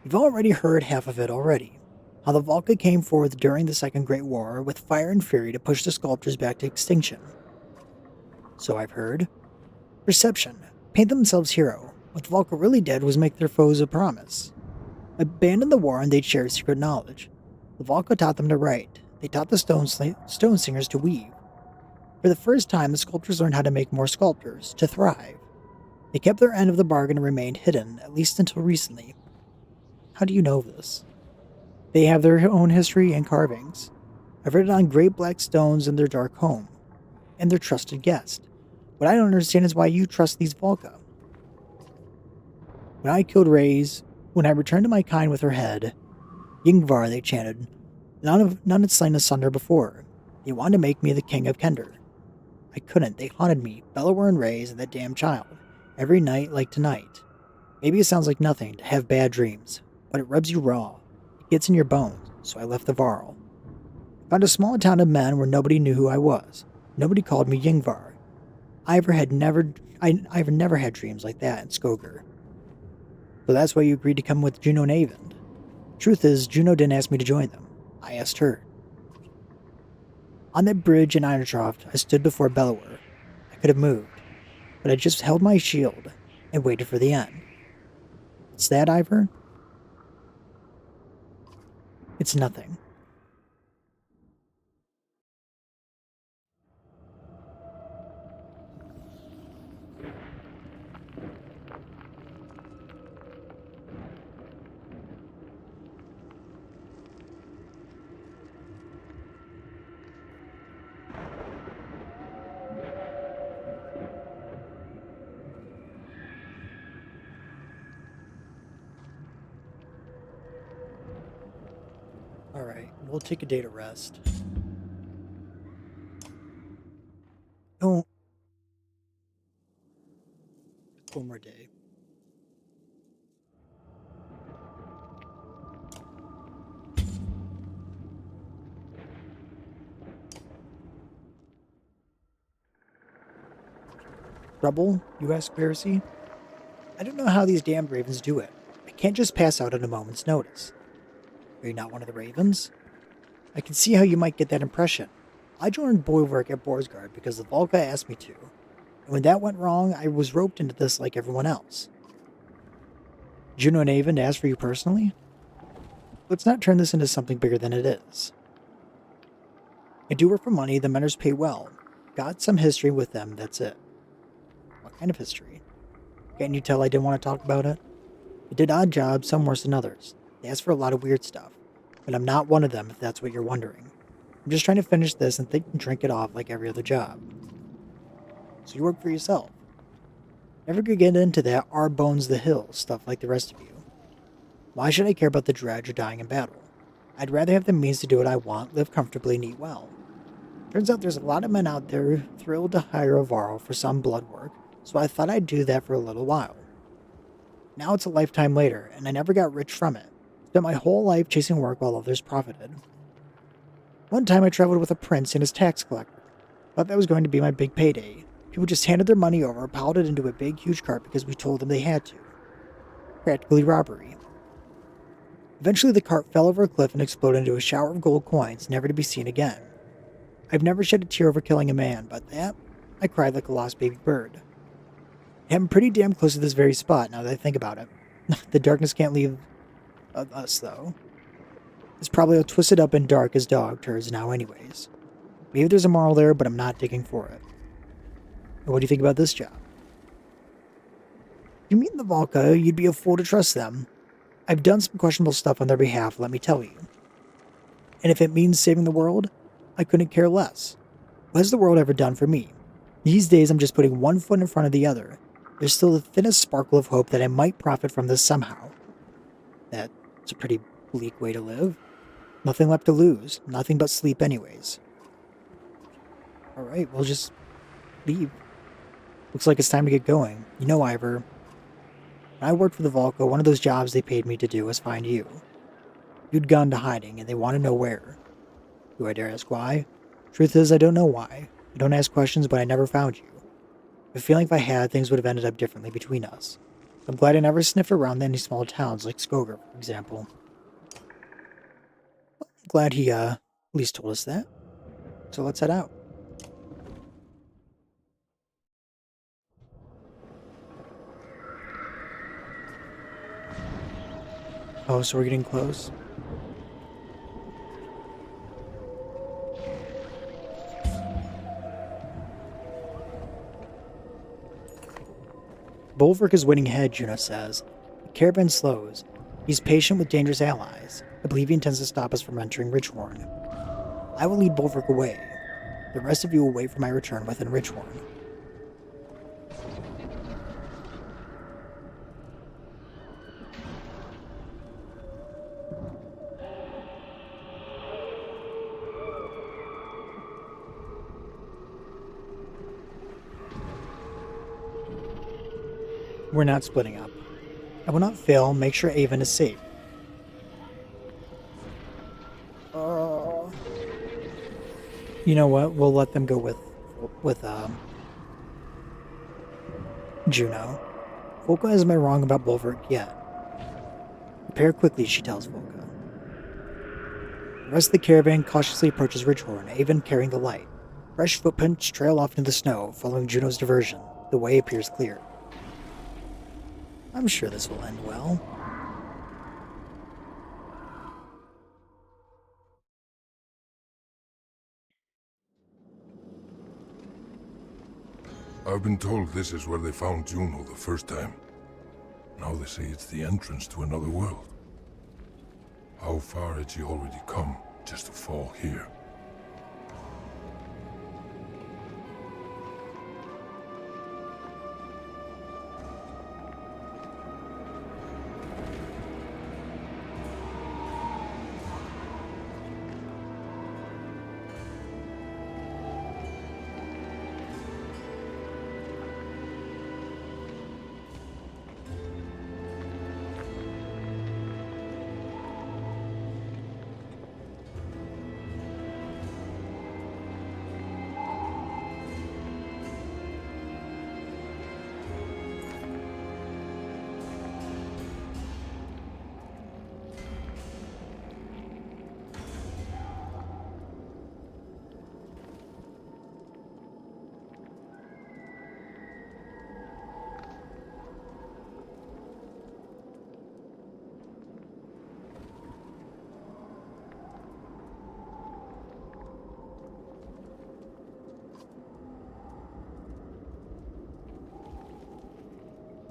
You've already heard half of it already. How the Volca came forth during the Second Great War with fire and fury to push the sculptors back to extinction. So I've heard. Perception. Paint themselves hero. What the Volca really did was make their foes a promise. Abandon the war and they'd share secret knowledge. The Volca taught them to write. They taught the stone singers to weave. For the first time, the sculptors learned how to make more sculptors, to thrive. They kept their end of the bargain and remained hidden, at least until recently. How do you know this? They have their own history and carvings. I've read it on great black stones in their dark home, and their trusted guest. What I don't understand is why you trust these Volca. When I killed Reyes, when I returned to my kind with her head, Yngvar, they chanted, none had slain asunder before. They wanted to make me the king of Kender. I couldn't. They haunted me, Bellower and Reyes and that damn child, every night like tonight. Maybe it sounds like nothing to have bad dreams, but it rubs you raw. It gets in your bones, so I left the Varl. Found a small town of men where nobody knew who I was. Nobody called me Yngvar. Ivor never had dreams like that in Skoger. So that's why you agreed to come with Juno and Avend. Truth is, Juno didn't ask me to join them. I asked her. On that bridge in Einertroft, I stood before Bellower. I could have moved, but I just held my shield and waited for the end. It's that, Ivor? It's nothing. Alright, we'll take a day to rest. No. One more day. Trouble, you ask Percy? I don't know how these damned ravens do it. I can't just pass out at a moment's notice. Are you not one of the Ravens? I can see how you might get that impression. I joined Boywork at Borsgard because the Volca asked me to. And when that went wrong, I was roped into this like everyone else. Juno and Avon asked for you personally? Let's not turn this into something bigger than it is. I do work for money, the Menors pay well. Got some history with them, that's it. What kind of history? Can't you tell I didn't want to talk about it? I did odd jobs, some worse than others. They asked for a lot of weird stuff. But I'm not one of them, if that's what you're wondering. I'm just trying to finish this and think and drink it off like every other job. So you work for yourself. Never could get into that our bones the hill stuff like the rest of you. Why should I care about the dredge or dying in battle? I'd rather have the means to do what I want, live comfortably, and eat well. Turns out there's a lot of men out there thrilled to hire a Varl for some blood work, so I thought I'd do that for a little while. Now it's a lifetime later, and I never got rich from it. Spent my whole life chasing work while others profited. One time I traveled with a prince and his tax collector. Thought that was going to be my big payday. People just handed their money over, piled it into a big, huge cart because we told them they had to. Practically robbery. Eventually the cart fell over a cliff and exploded into a shower of gold coins, never to be seen again. I've never shed a tear over killing a man, but that, I cried like a lost baby bird. I'm pretty damn close to this very spot now that I think about it. The darkness can't leave us, though. It's probably all twisted up and dark as dog turds now anyways. Maybe there's a moral there, but I'm not digging for it. What do you think about this job? You mean the Volca, you'd be a fool to trust them. I've done some questionable stuff on their behalf, let me tell you. And if it means saving the world, I couldn't care less. What has the world ever done for me? These days I'm just putting one foot in front of the other. There's still the thinnest sparkle of hope that I might profit from this somehow. That's a pretty bleak way to live. Nothing left to lose. Nothing but sleep anyways. Alright, we'll just leave. Looks like it's time to get going. You know, Ivor, when I worked for the Volca, one of those jobs they paid me to do was find you. You'd gone to hiding, and they want to know where. Do I dare ask why? Truth is, I don't know why. I don't ask questions, but I never found you. I feel like if I had, things would have ended up differently between us. I'm glad I never sniffed around any small towns like Skoger, for example. I'm glad he, at least told us that. So let's head out. Oh, so we're getting close? Bolverk is waiting ahead, Juno says. The caravan slows. He's patient with dangerous allies. I believe he intends to stop us from entering Richhorn. I will lead Bolverk away. The rest of you will wait for my return within Richhorn. We're not splitting up. I will not fail. Make sure Avon is safe. You know what? We'll let them go with Juno. Volca isn't wrong about Bolverk yet. Prepare quickly, she tells Volca. The rest of the caravan cautiously approaches Ridgehorn, Avon carrying the light. Fresh footprints trail off into the snow, following Juno's diversion. The way appears clear. I'm sure this will end well. I've been told this is where they found Juno the first time. Now they say it's the entrance to another world. How far had she already come just to fall here?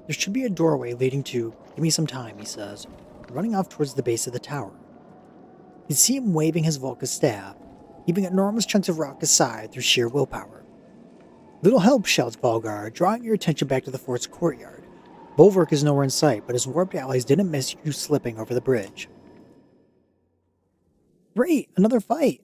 There should be a doorway leading to... Give me some time, he says, running off towards the base of the tower. You see him waving his Volca staff, heaving enormous chunks of rock aside through sheer willpower. Little help, shouts Volgar, drawing your attention back to the fort's courtyard. Bolverk is nowhere in sight, but his warped allies didn't miss you slipping over the bridge. Great! Another fight!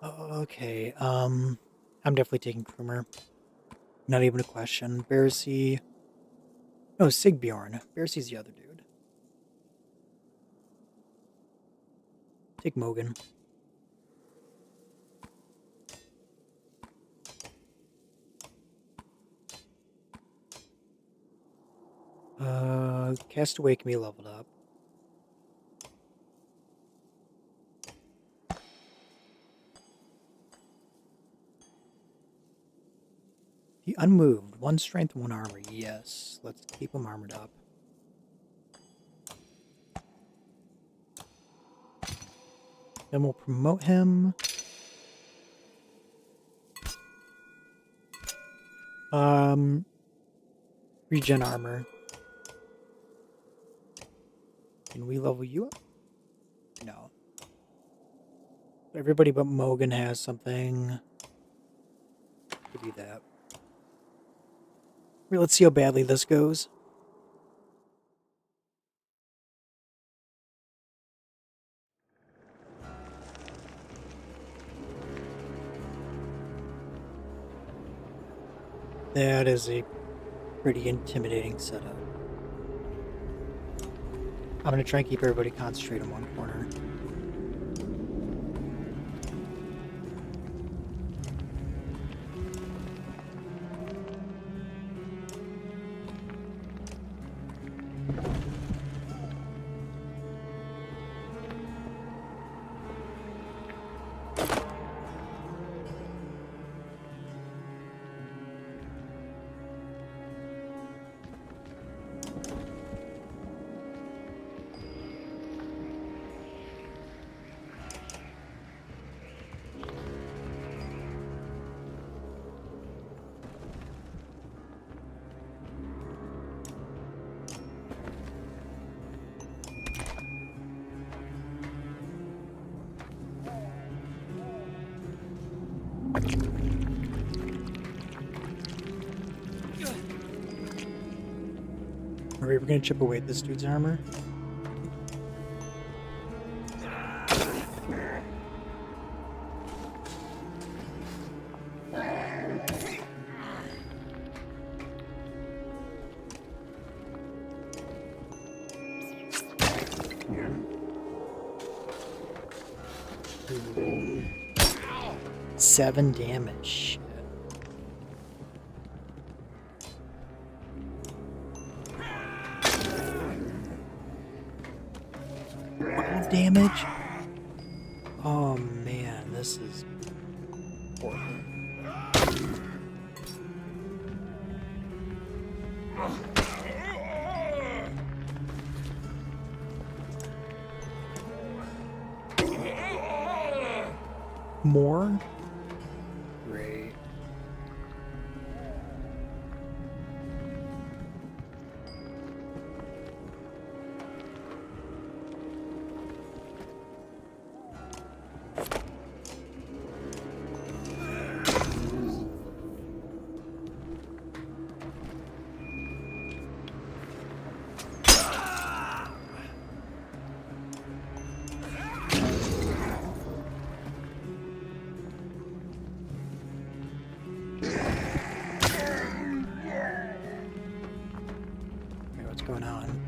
Okay, I'm definitely taking Krumer. Not even a question. Bercy... No, Sigbjorn. Bercy's the other dude. Take Mogan. Castaway can be leveled up. The unmoved. 1 strength, 1 armor. Yes. Let's keep him armored up. Then we'll promote him. Regen armor. Can we level you up? No. Everybody but Mogan has something. Give you that. Let's see how badly this goes. That is a pretty intimidating setup. I'm going to try and keep everybody concentrated in one corner. Alright, we're gonna chip away at this dude's armor. Ooh. 7 damage. 12 damage? Oh man, this is horrible. More? Great. What's going on?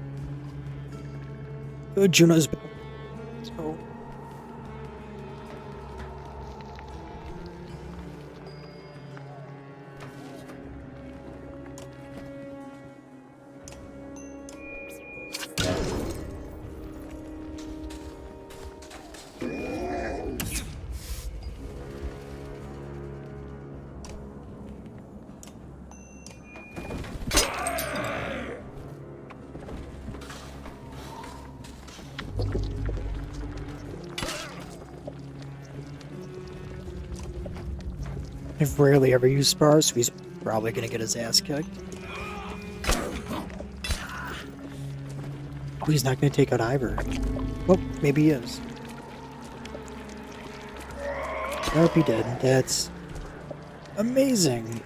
Good, Juno's back. Let's go. I've rarely ever used spars, so he's probably gonna get his ass kicked. Oh, he's not gonna take out Ivor. Well, maybe he is. I hope he did. That's amazing.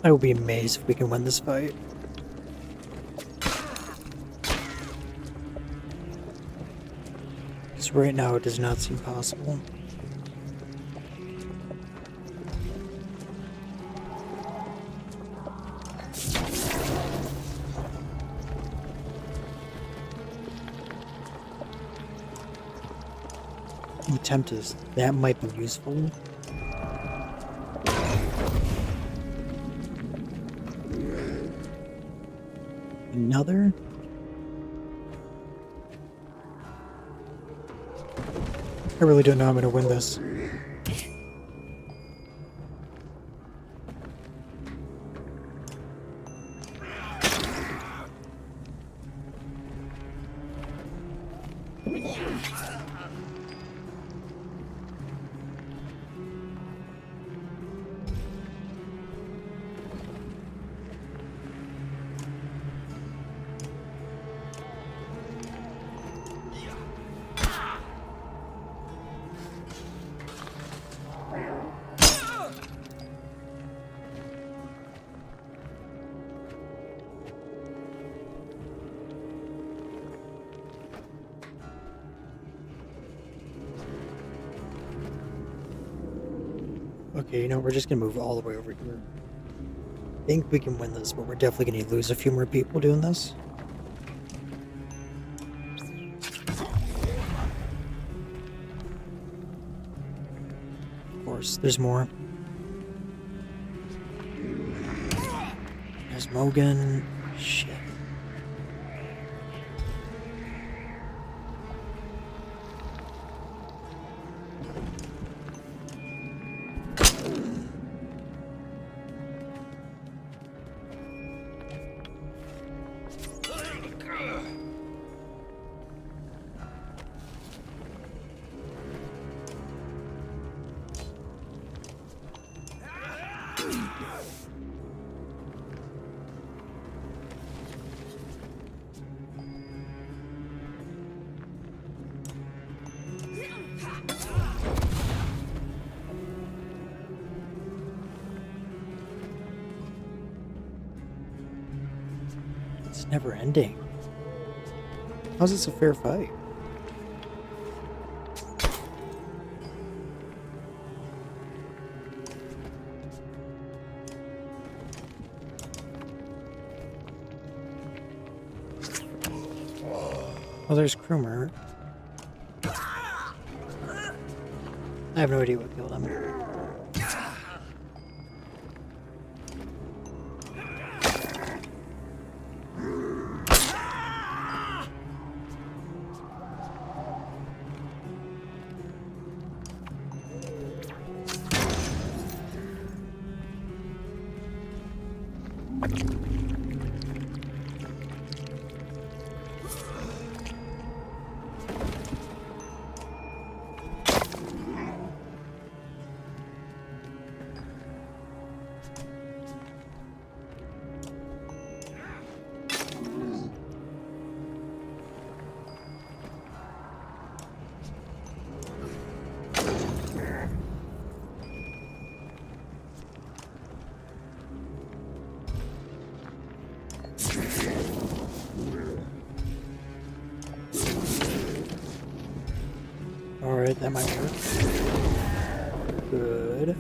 I will be amazed if we can win this fight. Because right now it does not seem possible. Tempest, that might be useful. Another? I really don't know how I'm going to win this. Okay, you know, we're just gonna move all the way over here. I think we can win this, but we're definitely gonna lose a few more people doing this. Of course, there's more. There's Mogan. Shit. It's never ending. How's this a fair fight? Oh, there's Krumer. I have no idea what killed him. Alright, that might work. Good.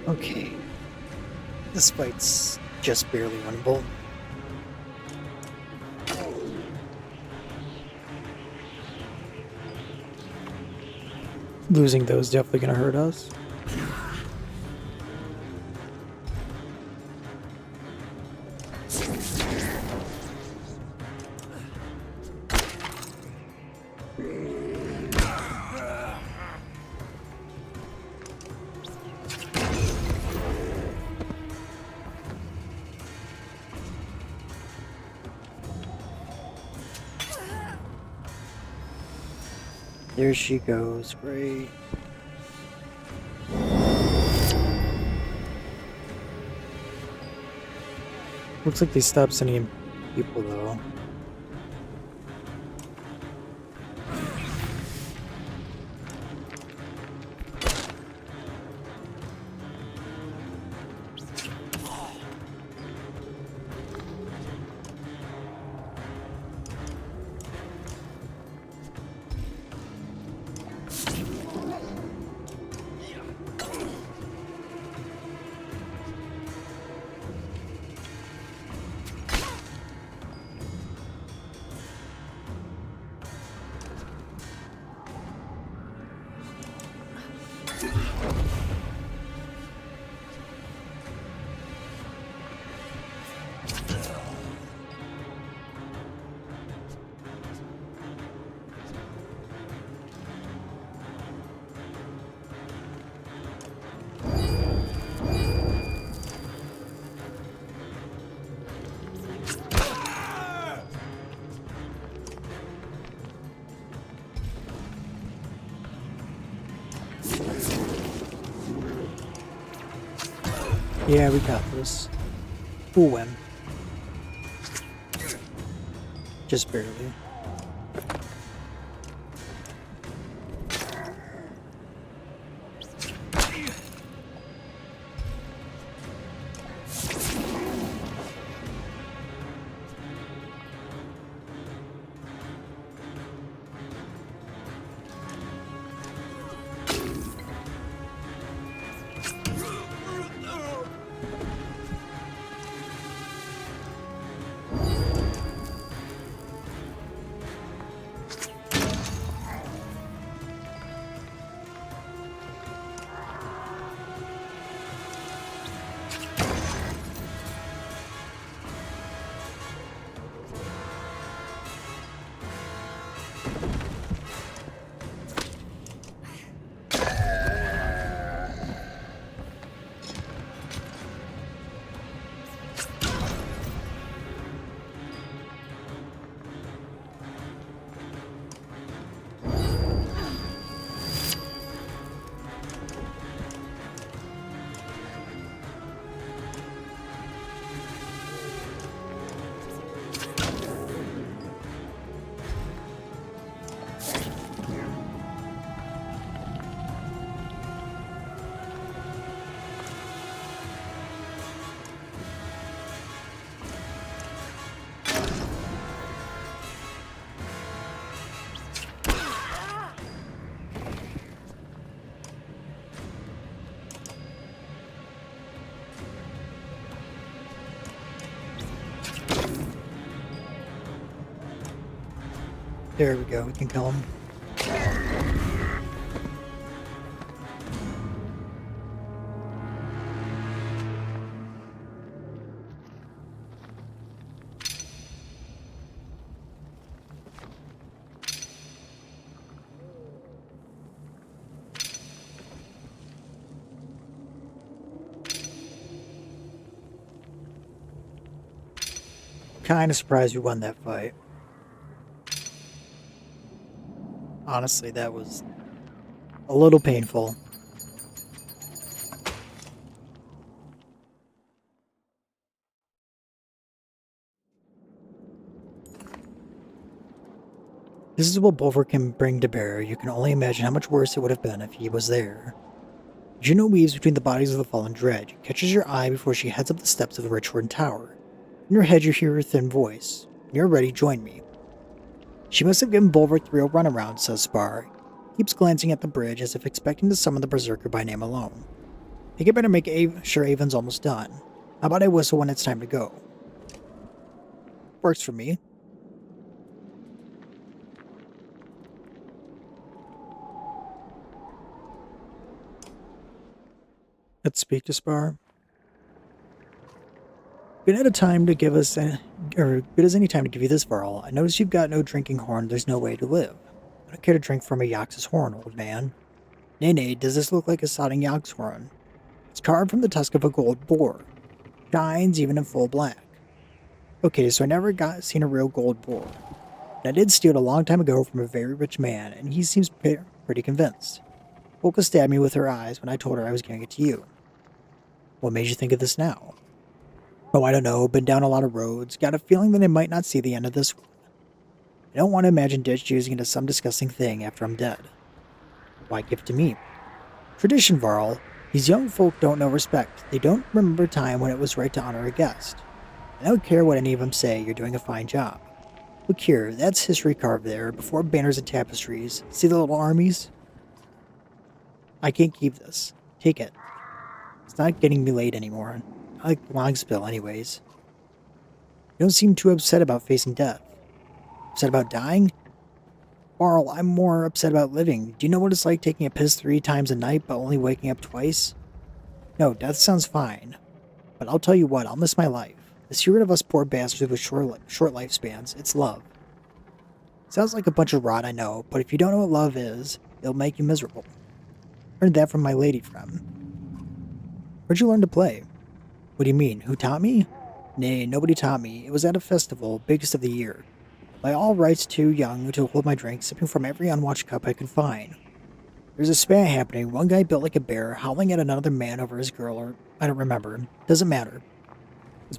Okay. This fight's just barely winnable. Losing those definitely gonna hurt us. There she goes, great. Looks like they stopped sending people though. Yeah, we got this. We'll win. Just barely. There we go, we can kill him. Kind of surprised we won that fight. Honestly, that was a little painful. This is what Bulwer can bring to bear. You can only imagine how much worse it would have been if he was there. Juno weaves between the bodies of the fallen dredge, catches your eye before she heads up the steps of the Richward Tower. In your head you hear her thin voice. When you're ready, join me. She must have given Bulwer 3 a runaround, says Spar. Keeps glancing at the bridge as if expecting to summon the Berserker by name alone. I think I better make sure Avon's almost done. How about I whistle when it's time to go? Works for me. Let's speak to Spar. Good at a time to give us, or good as any time to give you this, Varl. I notice you've got no drinking horn. There's no way to live. I don't care to drink from a Yax's horn, old man. Nay, does this look like a sodding Yaks horn? It's carved from the tusk of a gold boar. Shines even in full black. Okay, so I never seen a real gold boar. But I did steal it a long time ago from a very rich man, and he seems pretty convinced. Volka stabbed me with her eyes when I told her I was giving it to you. What made you think of this now? Oh, I don't know. Been down a lot of roads. Got a feeling that I might not see the end of this one. I don't want to imagine Ditch using it as some disgusting thing after I'm dead. Why give it to me? Tradition, Varl. These young folk don't know respect. They don't remember time when it was right to honor a guest. I don't care what any of them say. You're doing a fine job. Look here. That's history carved there, before banners and tapestries. See the little armies? I can't keep this. Take it. It's not getting me laid anymore. I like the long spill anyways. You don't seem too upset about facing death. Upset about dying? Varl, I'm more upset about living. Do you know what it's like taking a piss 3 times a night but only waking up twice? No, death sounds fine. But I'll tell you what, I'll miss my life. The secret of us poor bastards with short lifespans, it's love. Sounds like a bunch of rot, I know, but if you don't know what love is, it'll make you miserable. Learned that from my lady friend. Where'd you learn to play? What do you mean? Who taught me? Nay, nobody taught me. It was at a festival, biggest of the year. By all rights too young to hold my drink, sipping from every unwatched cup I could find. There's a spat happening. One guy built like a bear, howling at another man over his girl, or I don't remember. Doesn't matter. This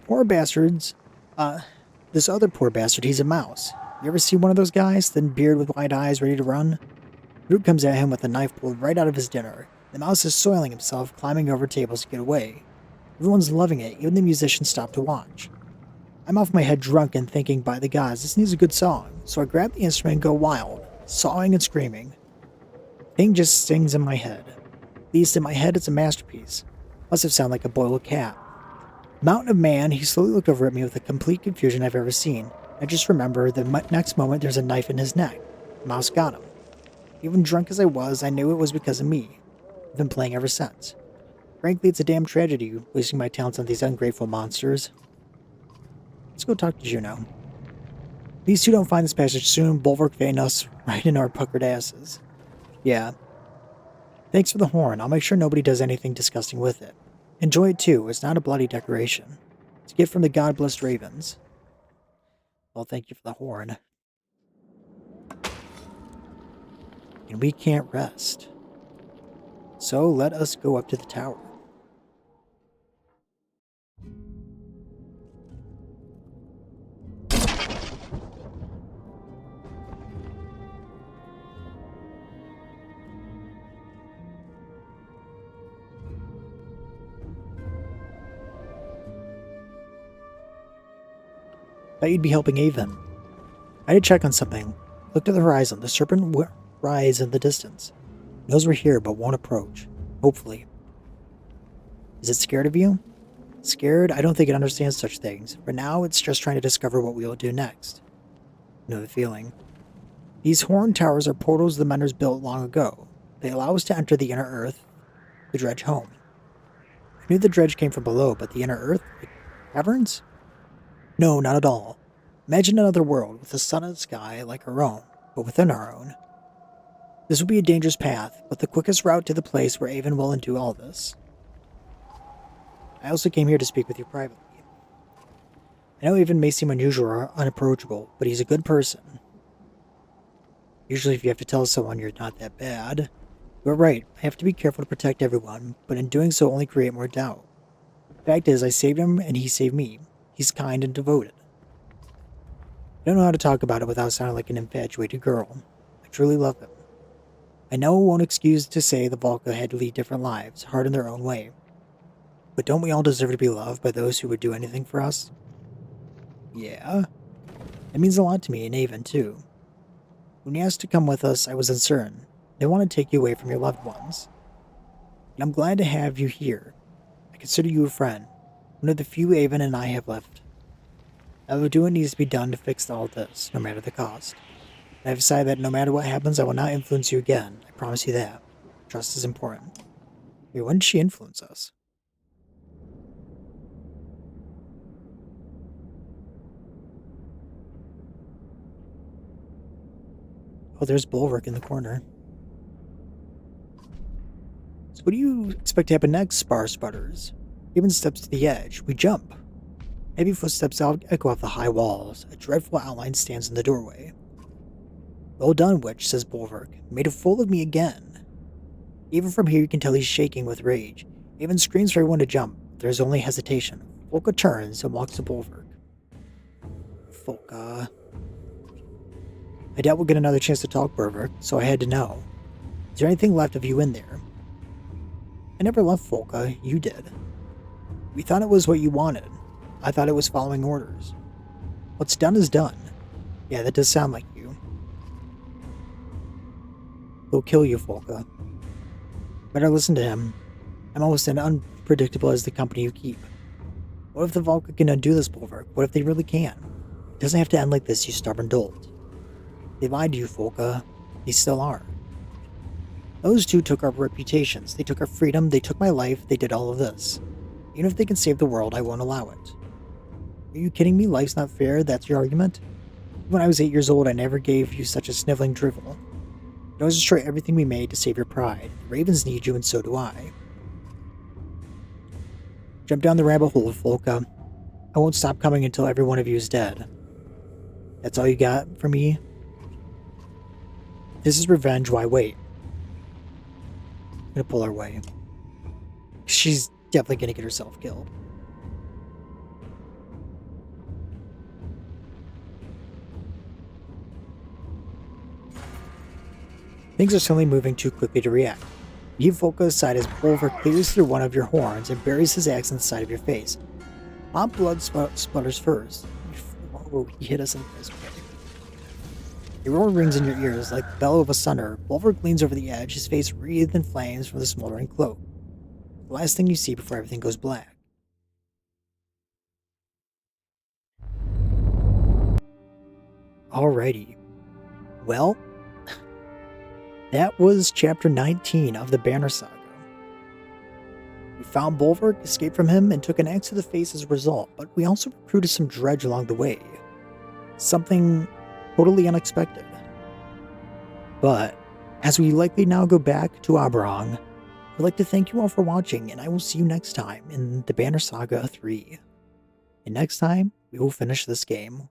other poor bastard, he's a mouse. You ever see one of those guys? Thin beard with wide eyes, ready to run? Root comes at him with a knife pulled right out of his dinner. The mouse is soiling himself, climbing over tables to get away. Everyone's loving it, even the musicians stop to watch. I'm off my head drunk and thinking, by the gods, this needs a good song. So I grab the instrument and go wild, sawing and screaming. Thing just sings in my head. At least in my head it's a masterpiece. Must have sounded like a boiled cat. Mountain of man, he slowly looked over at me with the complete confusion I've ever seen. I just remember the next moment there's a knife in his neck. The mouse got him. Even drunk as I was, I knew it was because of me. I've been playing ever since. Frankly, it's a damn tragedy, wasting my talents on these ungrateful monsters. Let's go talk to Juno. These two don't find this passage soon, Bulwark vein us right in our puckered asses. Yeah. Thanks for the horn. I'll make sure nobody does anything disgusting with it. Enjoy it too. It's not a bloody decoration. It's a gift from the god-blessed ravens. Well, thank you for the horn. And we can't rest. So let us go up to the tower. Thought you'd be helping Avon. I had to check on something. Looked at the horizon. The serpent rise in the distance. Knows we're here, but won't approach. Hopefully. Is it scared of you? Scared? I don't think it understands such things. For now, it's just trying to discover what we will do next. Know the feeling. These horn towers are portals the Menders built long ago. They allow us to enter the inner earth, the dredge home. I knew the dredge came from below, but the inner earth? Like caverns? No, not at all. Imagine another world with a sun and sky like our own, but within our own. This would be a dangerous path, but the quickest route to the place where Avon will undo all this. I also came here to speak with you privately. I know Avon may seem unusual or unapproachable, but he's a good person. Usually if you have to tell someone you're not that bad. You're right, I have to be careful to protect everyone, but in doing so only create more doubt. The fact is, I saved him and he saved me. He's kind and devoted. I don't know how to talk about it without sounding like an infatuated girl. I truly love him. I know it won't excuse to say the Volca had to lead different lives, hard in their own way. But don't we all deserve to be loved by those who would do anything for us? Yeah. It means a lot to me and Avon, too. When you asked to come with us, I was uncertain. They want to take you away from your loved ones. And I'm glad to have you here. I consider you a friend, one of the few Avon and I have left. I will do what needs to be done to fix all this, no matter the cost. I have decided that no matter what happens, I will not influence you again. I promise you that. Trust is important. Wait, when did she influence us? Oh, there's Bulwark in the corner. So what do you expect to happen next, Spar Sputters? Even steps to the edge. We jump. Heavy footsteps echo off the high walls. A dreadful outline stands in the doorway. Well done, witch, says Bulwark. Made a fool of me again. Even from here you can tell he's shaking with rage. Even screams for everyone to jump. There's only hesitation. Folka turns and walks to Bulwark. Folka. I doubt we'll get another chance to talk, Bulwark, so I had to know. Is there anything left of you in there? I never left Folka. You did. We thought it was what you wanted. I thought it was following orders. What's done is done. Yeah, that does sound like you. He'll kill you, Folka. Better listen to him. I'm almost as unpredictable as the company you keep. What if the Volca can undo this, Bulwark? What if they really can? It doesn't have to end like this, you stubborn dolt. They lied to you, Folka. They still are. Those two took our reputations. They took our freedom. They took my life. They did all of this. Even if they can save the world, I won't allow it. Are you kidding me? Life's not fair? That's your argument? When I was 8 years old, I never gave you such a sniveling drivel. You always destroy everything we made to save your pride. The Ravens need you, and so do I. Jump down the rabbit hole, Folka. I won't stop coming until every one of you is dead. That's all you got for me? This is revenge, why wait? I'm gonna pull her away. She's definitely gonna get herself killed. Things are suddenly moving too quickly to react. You Volca aside as Bulwark clears through one of your horns and buries his axe in the side of your face. Hot blood sputters first. Oh, he hit us in the face. Your roar rings in your ears like the bellow of a thunder. Bulwark leans over the edge, his face wreathed in flames from the smoldering cloak. The last thing you see before everything goes black. Alrighty. Well, that was chapter 19 of the Banner Saga. We found Bulwark, escaped from him, and took an axe to the face as a result, but we also recruited some dredge along the way. Something totally unexpected. But, as we likely now go back to Aberrang, I'd like to thank you all for watching, and I will see you next time in the Banner Saga 3. And next time, we will finish this game.